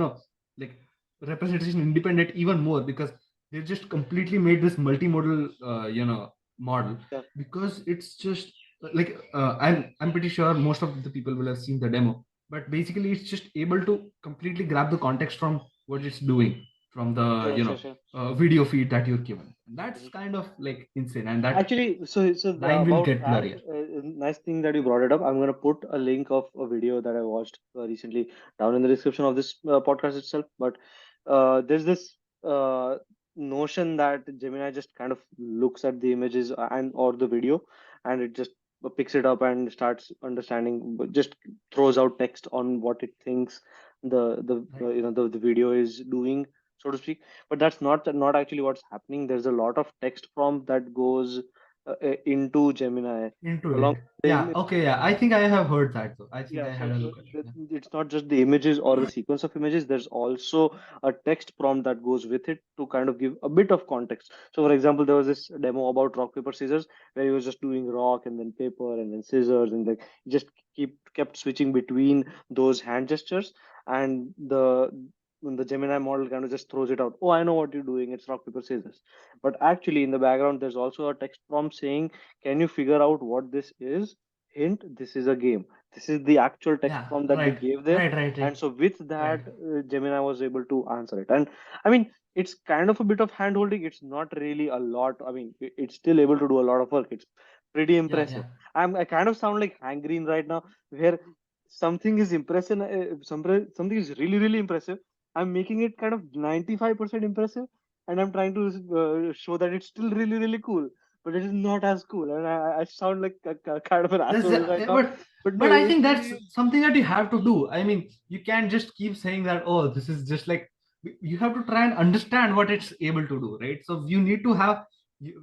like, representation independent even more, because they just completely made this multimodal model, Yeah. because it's just like, I'm pretty sure most of the people will have seen the demo, but basically it's just able to completely grab the context from what it's doing from the, Sure, sure, sure. video feed that you're given. And that's Mhm. kind of like insane, and that Actually, line will about get that, blurrier. nice thing that you brought it up. I'm gonna put a link of a video that I watched recently down in the description of this podcast itself. But there's this uh, notion that Gemini just kind of looks at the images and or the video, and it just picks it up and starts understanding, but just throws out text on what it thinks Right. the video is doing, so to speak. But that's not actually what's happening. There's a lot of text prompt that goes into Gemini Into along it. the Yeah, okay, yeah, I think I have heard that though. I think yeah, I had a so look at it. it's not just the images or the sequence of images. There's also a text prompt that goes with it to kind of give a bit of context. So, for example, there was this demo about rock paper scissors where he was just doing rock and then paper and then scissors, and like he just kept switching between those hand gestures, and the Gemini model kind of just throws it out. Oh, I know what you're doing. It's rock paper scissors. But actually, in the background, there's also a text prompt saying, "Can you figure out what this is?" Hint, this is a game. This is the actual text Yeah, prompt that we right, gave there. right, right, And right, so with right. that, Gemini was able to answer it. And I mean, it's kind of a bit of hand holding. It's not really a lot. I mean, it's still able to do a lot of work. It's pretty Yeah, impressive. yeah. I kind of sound like Hangreen right now, where something is impressive, something is really, really impressive. I'm making it kind of 95% impressive, and I'm trying to show that it's still really, really cool, but it is not as cool. And I sound like a kind of an That's asshole right now, but but no, but I think it that's is. something that you have to do. I mean, you can't just keep saying that, oh, this is just like, you have to try and understand what it's able to do, right? So you need to have,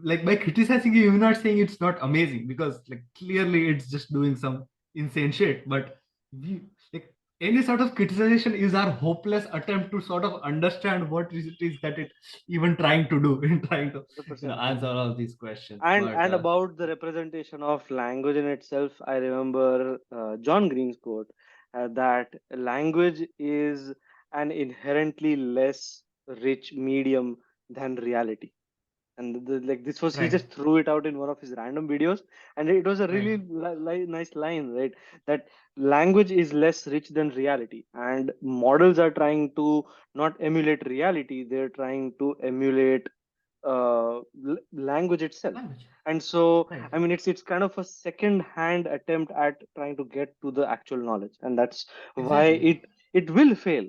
like, by criticizing you, you're not saying it's not amazing, because like clearly it's just doing some insane shit. But we, like, any sort of criticization is our hopeless attempt to sort of understand what it is that it even trying to do in trying to, 100%. answer all these questions. and But and about the representation of language in itself, I remember John Green's quote, that language is an inherently less rich medium than reality. And like this was, he right, just threw it out in one of his random videos, and it was a right, really nice line, right? That language is less rich than reality, and models are trying to not emulate reality, they're trying to emulate language itself. language, And so right. I mean, it's kind of a second hand attempt at trying to get to the actual knowledge, and that's why Exactly. it will fail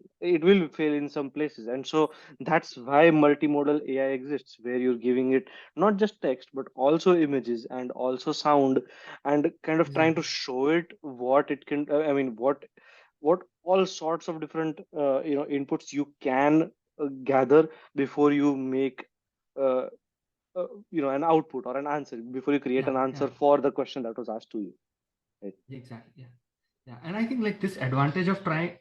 in some places. And so that's why multimodal AI exists, where you're giving it not just text but also images and also sound, and kind of trying to Exactly. show it what it can, I mean, what all sorts of different inputs you can gather before you make uh, an output or an answer, before you create Yeah, an yeah, answer for the question that was asked to you, right? exactly. Yeah. Yeah, and I think like this advantage of trying,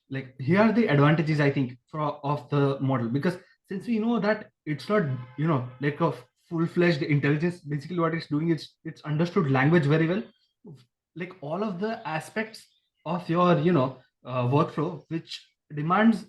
like, here are the advantages I think of the model, because since we know that it's not, like a full-fledged intelligence, basically what it's doing is it's understood language very well, like all of the aspects of your, workflow, which demands,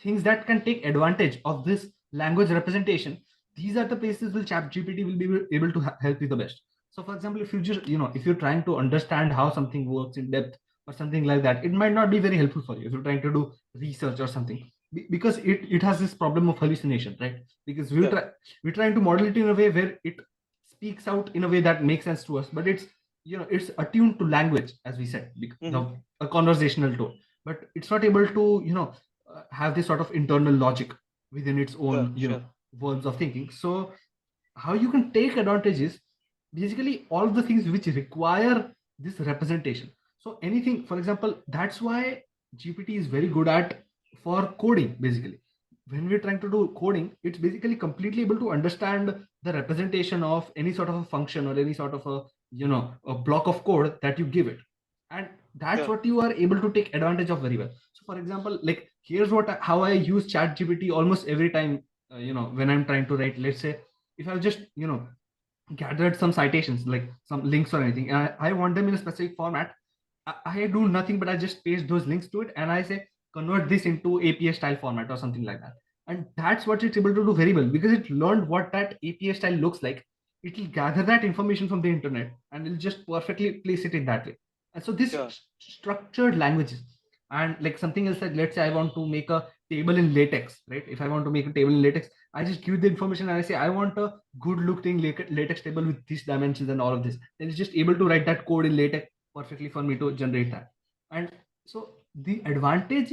things that can take advantage of this language representation. These are the places where ChatGPT will be able to help you the best. So, for example, if you just, if you're trying to understand how something works in depth or something like that, it might not be very helpful for you if you're trying to do research or something. because it has this problem of hallucination, right? Because Yeah. we're trying to model it in a way where it speaks out in a way that makes sense to us, but it's, it's attuned to language, as we said, Mm-hmm. a conversational tone, but it's not able to, have this sort of internal logic within its Sure. own, Sure. worlds of thinking. So how you can take advantages, basically all of the things which require this representation. So anything, for example, that's why GPT is very good at for coding. Basically, when we're trying to do coding, it's basically completely able to understand the representation of any sort of a function or any sort of a, a block of code that you give it, and that's Sure. what you are able to take advantage of very well. So for example, like here's how I use chat gpt almost every time, when I'm trying to write, let's say, if I've just, gathered some citations, like some links or anything, and I want them in a specific format, I do nothing but I just paste those links to it and I say convert this into APA style format or something like that. And that's what it's able to do very well, because it learned what that APA style looks like. It'll gather that information from the internet and it'll just perfectly place it in that way. And so this Sure. structured languages, and like something else, like let's say I want to make a table in latex, right? If I want to make a table in latex, I just give the information and I say I want a good looking latex table with these dimensions and all of this. Then it's just able to write that code in latex perfectly for me to generate that. And so the advantage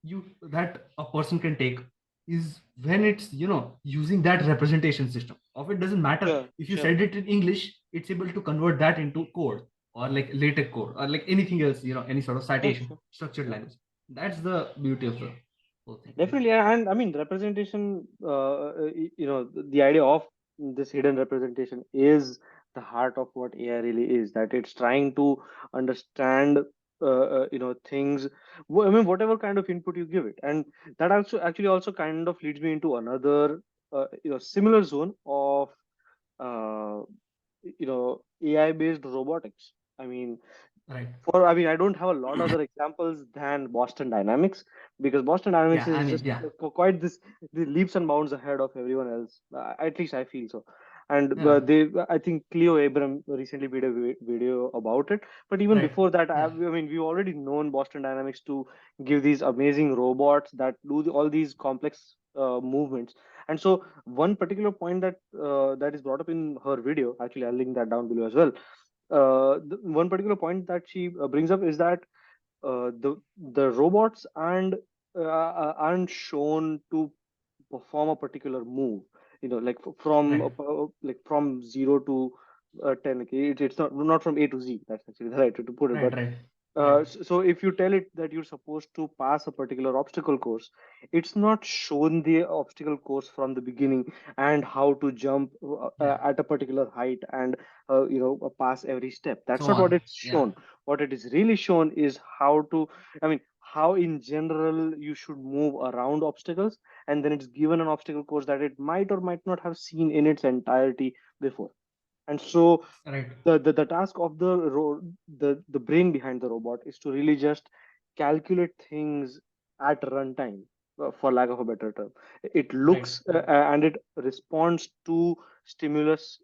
you that a person can take is when it's, using that representation system of, it doesn't matter Sure. if you Sure. said it in English, it's able to convert that into code, or like latex code, or like anything else, any sort of Sure. citation Sure. structured Sure. language. That's the beauty of the whole thing, Definitely, and I mean representation. The idea of this hidden representation is the heart of what AI really is. That it's trying to understand, things. I mean, whatever kind of input you give it, and that also actually also kind of leads me into another, similar zone of, uh, AI based robotics. I mean, right? I mean, I don't have a lot other examples than Boston Dynamics, because Boston Dynamics Yeah, I is mean, just yeah, quite the leaps and bounds ahead of everyone else. At least I feel so. And yeah, I think Cleo Abram recently made a video about it. But even right, before that, yeah, I mean, we've already known Boston Dynamics to give these amazing robots that do all these complex movements. And so, one particular point that is brought up in her video, actually, I'll link that down below as well. One particular point that she brings up is that the robots aren't shown to perform a particular move, like from right, like from 0 to 10. Okay, it's not from A to Z. That's actually the right way to put it. right, But right, right, so if you tell it that you're supposed to pass a particular obstacle course, it's not shown the obstacle course from the beginning and how to jump yeah, at a particular height and pass every step. That's so not what on, it's yeah, shown. What it is really shown is I mean, how in general you should move around obstacles, and then it's given an obstacle course that it might or might not have seen in its entirety before. And so right, the task of the brain behind the robot is to really just calculate things at runtime, for lack of a better term. It right, looks and it responds to stimulus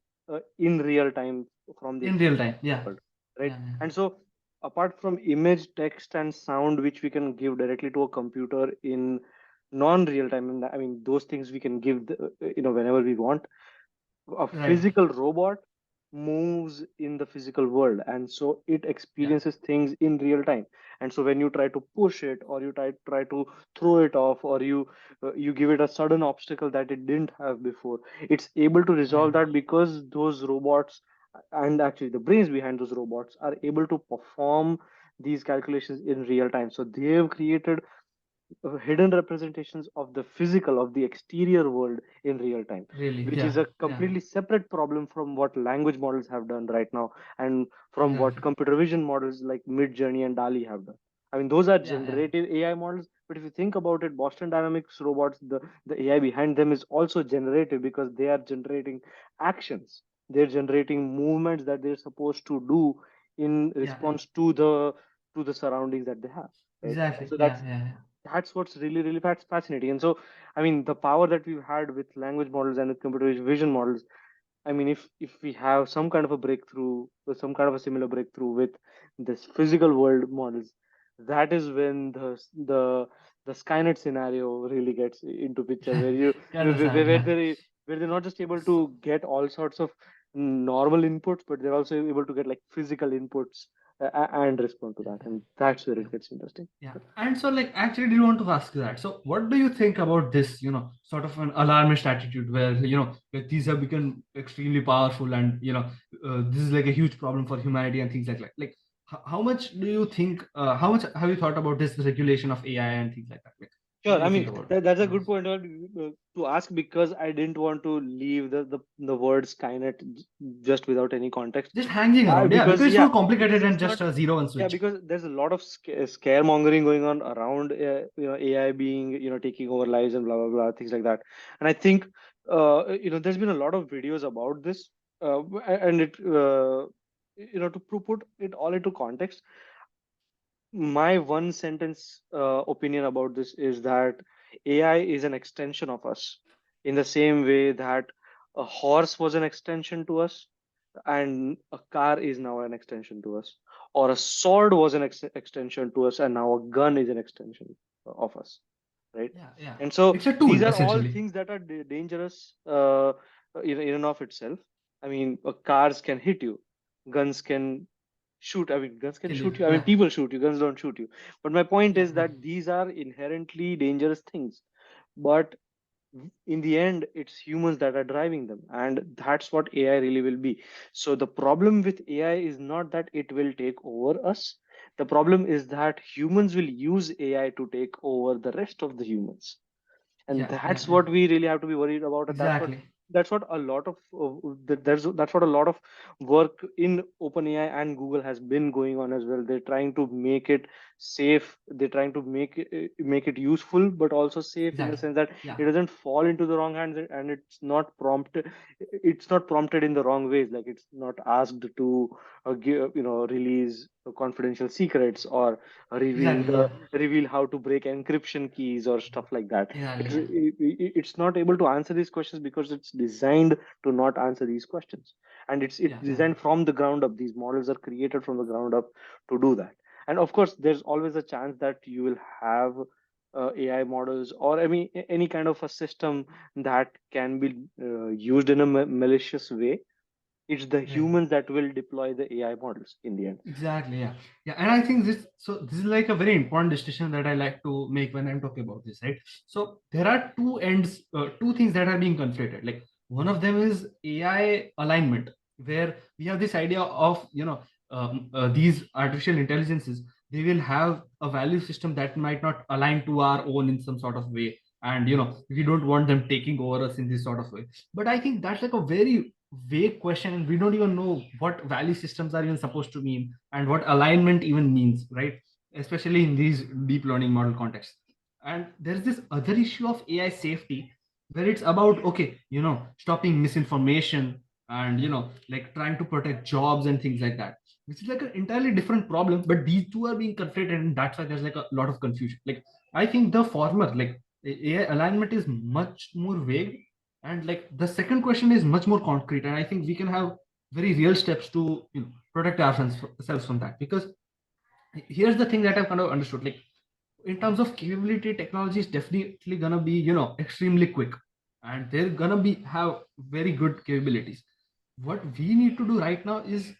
in real time from the in real external time, yeah, world, right? yeah, yeah, And so apart from image, text, and sound, which we can give directly to a computer in non-real time, and I mean those things we can give whenever we want, a right, physical robot moves in the physical world, and so it yeah, experiences things in real time. And so when you try to push it, or you try to throw it off, or you give it a sudden obstacle that it didn't have before, it's able to resolve right, that because those robots, and actually the brains behind those robots, are able to perform these calculations in real time. So they have created hidden representations of the physical, of the exterior world in real time, really, which is yeah, a yeah, completely separate problem from what language models have done right now, and from what exactly, computer vision models like Mid Journey and DALI have done. I mean, those are yeah, yeah, generative AI models, but if you think about it, Boston Dynamics robots, the AI behind them is also generative, because they are generating actions. They're generating movements that they're supposed to do in yeah, yeah, response to the surroundings that they have, right? And exactly, so yeah, yeah, yeah, that's what's really fascinating. And so, I mean, the power that we've had with language models and with computer vision models, I mean, if we have some kind of a breakthrough, or some kind of a similar breakthrough with this physical world models, that is when the Skynet scenario really gets into picture, where you Kind of sad, where yeah. where they're not just able to get all sorts of normal inputs, but they're also able to get like physical inputs and respond to Yeah, that, yeah, and that's where yeah. it gets interesting. Yeah. And so, like, actually, do you want to ask you that? So, what do you think about this, sort of an alarmist attitude where, like these have become extremely powerful and, this is like a huge problem for humanity and things like that? Like, how much do you think, how much have you thought about this regulation of AI and things like that? Like, what Sure. do I you think mean, about that's a all good this? point to ask, because I didn't want to leave the word Skynet just without any context. Just hanging around, yeah, Because because it's yeah, more complicated because than it's just not. a zero and Yeah, switch. because there's a lot of scaremongering going on around AI being taking over lives and blah blah blah, things like that. And I think there's been a lot of videos about this, and it to put it all into context, my one sentence opinion about this is that AI is an extension of us, in the same way that a horse was an extension to us, and a car is now an extension to us, or a sword was an extension to us, and now a gun is an extension of us, right? Yeah, yeah. And so It's a these tool, are all essentially. things that are dangerous in and of itself. I mean, cars can hit you, guns can shoot. I mean, guns can Kill you. shoot you. I mean, Yeah, people shoot you, guns don't shoot you. But my point yeah, is yeah. that these are inherently dangerous things. But in the end, it's humans that are driving them, and that's what AI really will be. So the problem with AI is not that it will take over us. The problem is that humans will use AI to take over the rest of the humans, and Yeah, yeah, that's yeah. what we really have to be worried about. And Exactly. that's what a lot of that's what a lot of work in OpenAI and Google has been going on as well. They're trying to make it safe, they're trying to make it useful, but also safe, in the Exactly. sense that Yeah. it doesn't fall into the wrong hands, and it's not prompted in the wrong ways. Like, it's not asked to release confidential secrets, or Exactly. Yeah. reveal how to break encryption keys or stuff like that. Exactly. Yeah. It's not able to answer these questions because it's designed to not answer these questions, and it's Yeah. Yeah. designed from the ground up. These models are created from the ground up to do that. And of course, there's always a chance that you will have AI models, or any kind of a system that can be used in a malicious way. It's the Right. humans that will deploy the AI models in the end. Exactly. Yeah. Yeah. And I think this is like a very important distinction that I like to make when I'm talking about this, right? So there are two things that are being conflated. Like one of them is AI alignment, where we have this idea of, these artificial intelligences, they will have a value system that might not align to our own in some sort of way. And, we don't want them taking over us in this sort of way. But I think that's like a very vague question, and we don't even know what value systems are even supposed to mean and what alignment even means, right? Especially in these deep learning model contexts. And there's this other issue of AI safety, where it's about, okay, stopping misinformation and, like trying to protect jobs and things like that, which is like an entirely different problem. But these two are being conflated, and that's why there's like a lot of confusion. Like, I think the former, like AI alignment, is much more vague, and like the second question is much more concrete, and I think we can have very real steps to, protect ourselves from that. Because here's the thing that I've kind of understood, like in terms of capability, technology is definitely gonna be, extremely quick, and they're gonna be have very good capabilities. What we need to do right now is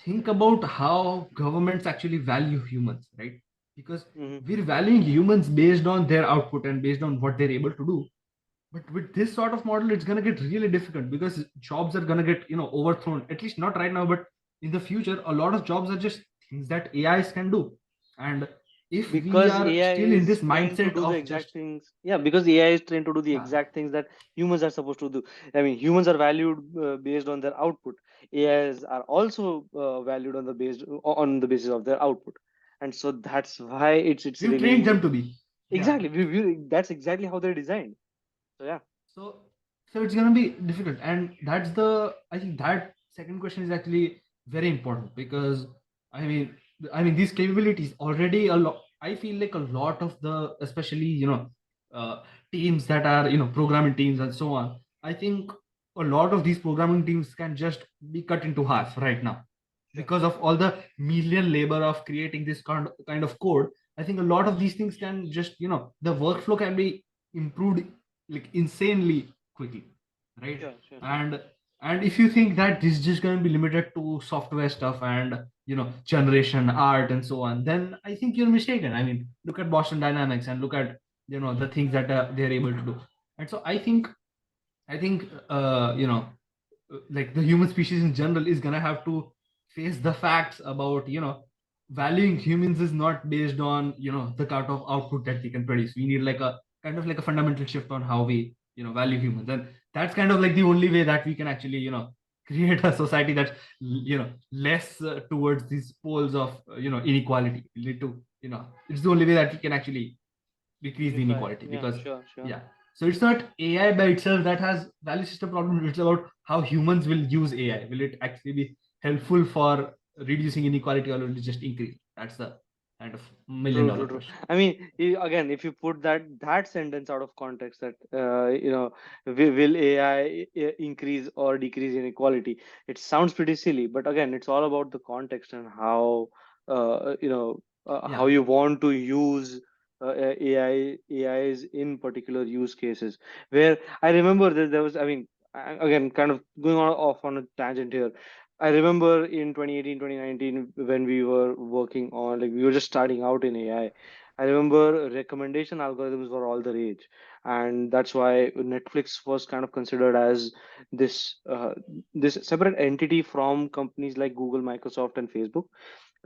think about how governments actually value humans, right? Because Hmm. we're valuing humans based on their output and based on what they're able to do. But with this sort of model, it's going to get really difficult, because jobs are going to get, overthrown. At least not right now, but in the future, a lot of jobs are just things that AIs can do. And if we Because are AI still in is this trained to mindset do the of exact just, things. Yeah, because AI is trained to do the yeah, exact things that humans are supposed to do. I mean, humans are valued based on their output. AIs are also valued on the basis of their output, and so that's why it's we've trained really them to be, yeah. exactly that's exactly how they're designed. So yeah. So, so it's gonna be difficult, and that's the I think that second question is actually very important, because I mean these capabilities already a lot. I feel like a lot of the, especially, uh, teams that are, programming teams and so on. I think a lot of these programming teams can just be cut into half right now, Sure. because of all the million labor of creating this kind of code. I think a lot of these things can just, the workflow can be improved like insanely quickly, right? Sure, sure, sure. And if you think that this is just going to be limited to software stuff and generation, art, and so on, then I think you're mistaken. I mean, look at Boston Dynamics and look at the things that they're able to do. And so I think like the human species in general is gonna have to face the facts about valuing humans is not based on the kind of output that we can produce. We need like a kind of like a fundamental shift on how we value humans, and that's kind of like the only way that we can actually create a society that's less towards these poles of inequality. We need to it's the only way that we can actually decrease the Unify. inequality, Yeah, because sure, sure. yeah, so it's not AI by itself that has value system problem. It's about how humans will use AI. Will it actually be helpful for reducing inequality, or will it just increase? That's the kind of million True, dollar true, true. question. I mean, again, if you put that sentence out of context, that will AI increase or decrease inequality? It sounds pretty silly, but again, it's all about the context and how Yeah, you want to use AIs in particular use cases. Where I remember that there was, I mean, again, kind of going on off on a tangent here. I remember in 2018, 2019, when we were working on, like, we were just starting out in AI. I remember recommendation algorithms were all the rage. And that's why Netflix was kind of considered as this separate entity from companies like Google, Microsoft, and Facebook,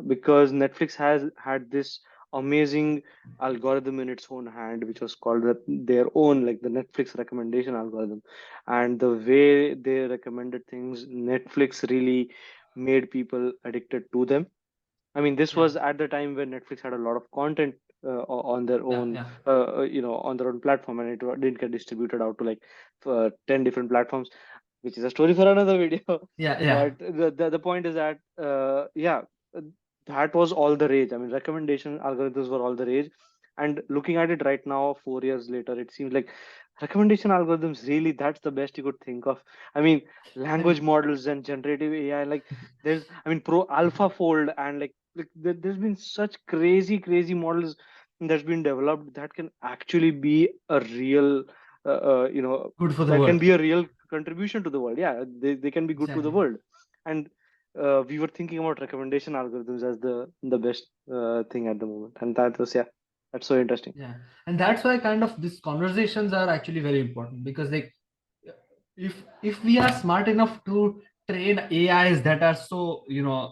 because Netflix has had this amazing algorithm in its own hand, which was called their own, like the Netflix recommendation algorithm. And the way they recommended things, Netflix really made people addicted to them. I mean, this yeah, was at the time when Netflix had a lot of content on their yeah, own, yeah, on their own platform, and it didn't get distributed out to like 10 different platforms, which is a story for another video. yeah, yeah. But the point is that, yeah, uh, that was all the rage. I mean, recommendation algorithms were all the rage. And looking at it right now, 4 years later, it seems like recommendation algorithms really, that's the best you could think of. I mean, I language mean, models and generative AI, like there's, I mean, pro alpha fold, and like there's been such crazy models that's been developed that can actually be a real good for the that can world. be a real contribution to the world. Yeah, they can be good to the Exactly. world. And we were thinking about recommendation algorithms as the best thing at the moment, and that was, yeah, that's so interesting. Yeah, and that's why kind of these conversations are actually very important, because like if we are smart enough to train AIs that are so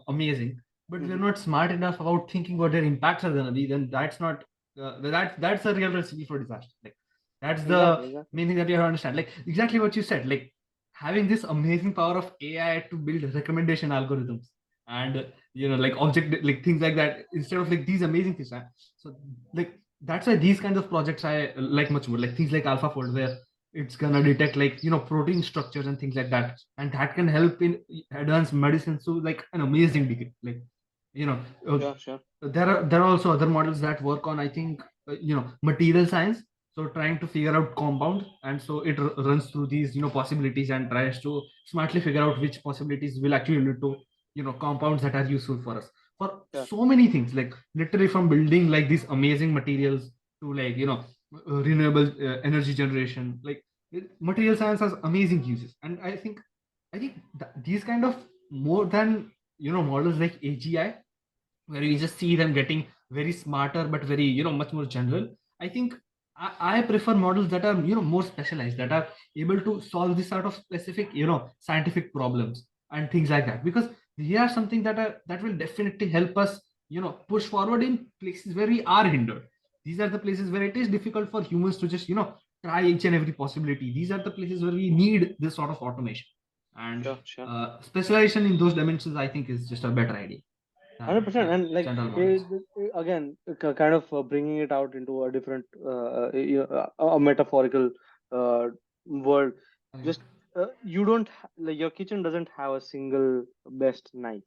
amazing, but we're Hmm. not smart enough about thinking what their impacts are gonna be, then that's not that's a real recipe for disaster. Like that's Exactly, the exactly. main thing that you have to understand. Like exactly what you said. Like having this amazing power of AI to build recommendation algorithms and like object like things like that instead of like these amazing things. So like that's why these kinds of projects I like much more, like things like AlphaFold, where it's gonna detect like protein structures and things like that, and that can help in advanced medicine to like an amazing degree. Like you know uh, Sure, sure. there are also other models that work on, I think, material science, so trying to figure out compound, and so it runs through these possibilities and tries to smartly figure out which possibilities will actually lead to compounds that are useful for us for Sure, so many things, like literally from building like these amazing materials to like renewable energy generation. Like material science has amazing uses, and I think these kind of more than models like AGI, where you just see them getting very smarter but very much more general. I think I prefer models that are more specialized, that are able to solve this sort of specific scientific problems and things like that, because they are something that will definitely help us push forward in places where we are hindered. These are the places where it is difficult for humans to just try each and every possibility. These are the places where we need this sort of automation, and sure, sure. specialization in those dimensions I think is just a better idea than 100%. And like, general models. again, kind of bringing it out into a different a metaphorical uh, world. Yeah, Just you don't like, your kitchen doesn't have a single best knife,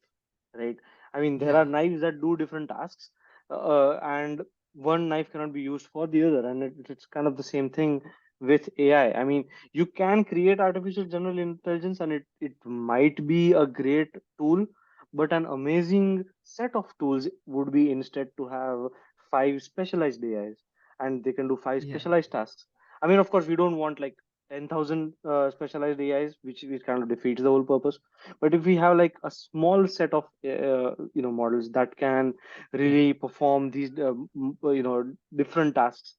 right? I mean, there yeah, are knives that do different tasks, and one knife cannot be used for the other. And it's kind of the same thing with AI. I mean, you can create artificial general intelligence, and it might be a great tool, but an amazing set of tools would be instead to have 5 specialized AIs, and they can do 5 Yeah. specialized tasks. I mean, of course, we don't want like 10,000 specialized AIs, which kind of defeats the whole purpose. But if we have like a small set of models that can Yeah. really perform these different tasks,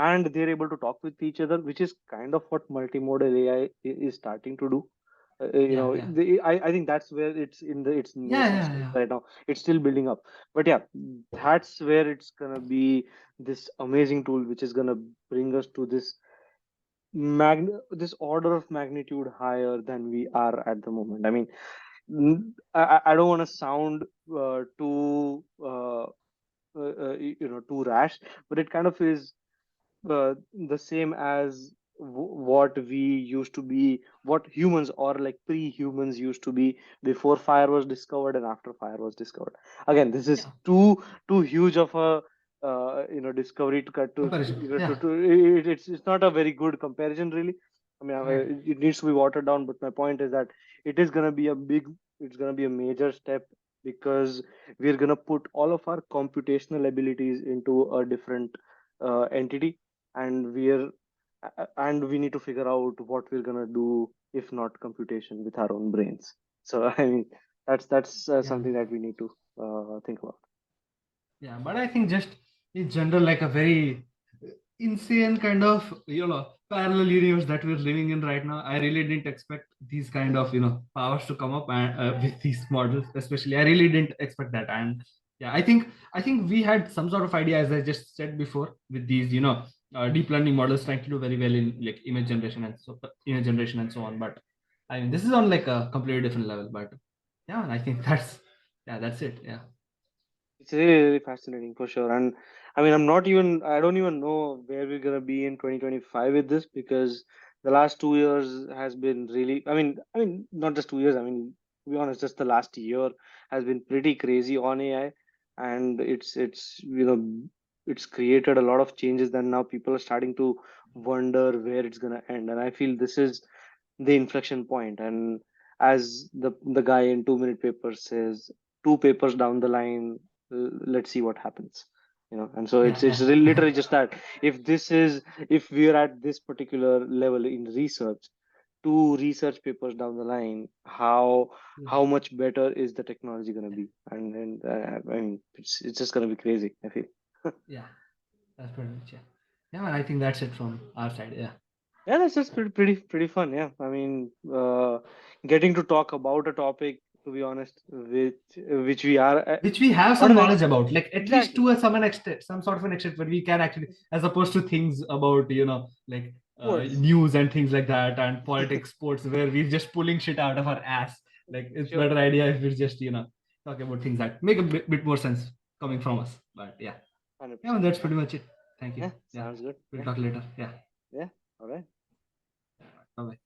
and they're able to talk with each other, which is kind of what multimodal AI is starting to do. Yeah. Yeah. I think that's where it's in the its Yeah. nascent Yeah. stage Yeah. right now. It's still building up, but yeah, that's where it's gonna be this amazing tool, which is gonna bring us to this order of magnitude higher than we are at the moment. I mean, I don't want to sound too too rash, but it kind of is the same as what we used to be, what humans or like pre-humans used to be before fire was discovered and after fire was discovered. Again, this is Yeah. too huge of a discovery to cut to Comparison. to, Yeah. to it's not a very good comparison really. I mean, Right. it needs to be watered down, but my point is that it is going to be it's going to be a major step, because we're going to put all of our computational abilities into a different entity, and we need to figure out what we're gonna do if not computation with our own brains. So I mean, that's Yeah. something that we need to think about. Yeah, but I think just in general, like a very insane kind of parallel universe that we're living in right now. I really didn't expect these kind of powers to come up and with these models, especially. I really didn't expect that, and yeah, I think we had some sort of idea, as I just said before, with these deep learning models trying to do very well in like image generation and so on. But I mean, this is on like a completely different level. But yeah, I think that's it. Yeah. It's really, really fascinating for sure. And I mean, I don't even know where we're gonna be in 2025 with this, because the last 2 years has been really, I mean, not just 2 years. I mean, to be honest, just the last year has been pretty crazy on AI, and it's created a lot of changes that now people are starting to wonder where it's gonna end. And I feel this is the inflection point. And as the guy in 2 minute papers says, two papers down the line, let's see what happens. And so Yeah. it's Yeah. literally just that. If we're at this particular level in research, two research papers down the line, how much better is the technology going to be? And I mean, it's just going to be crazy, I feel. Yeah. That's pretty much, yeah. Yeah, man, I think that's it from our side. Yeah. Yeah, that's just pretty fun. Yeah, I mean, getting to talk about a topic, to be honest, which we are Which we have not some an knowledge expert. about, like at least Exactly. to some extent, some sort of an extent, where we can actually, as opposed to things about, like Words. news and things like that, and politics, sports, where we're just pulling shit out of our ass. Like it's Sure. better idea if we're just, talk about things that make a bit more sense coming from us. But yeah. Yeah, man, 100%. that's Yeah. pretty much it. Thank you. Yeah. Yeah. Sounds good. We'll Yeah. talk later. Yeah. Yeah. All right. Bye bye.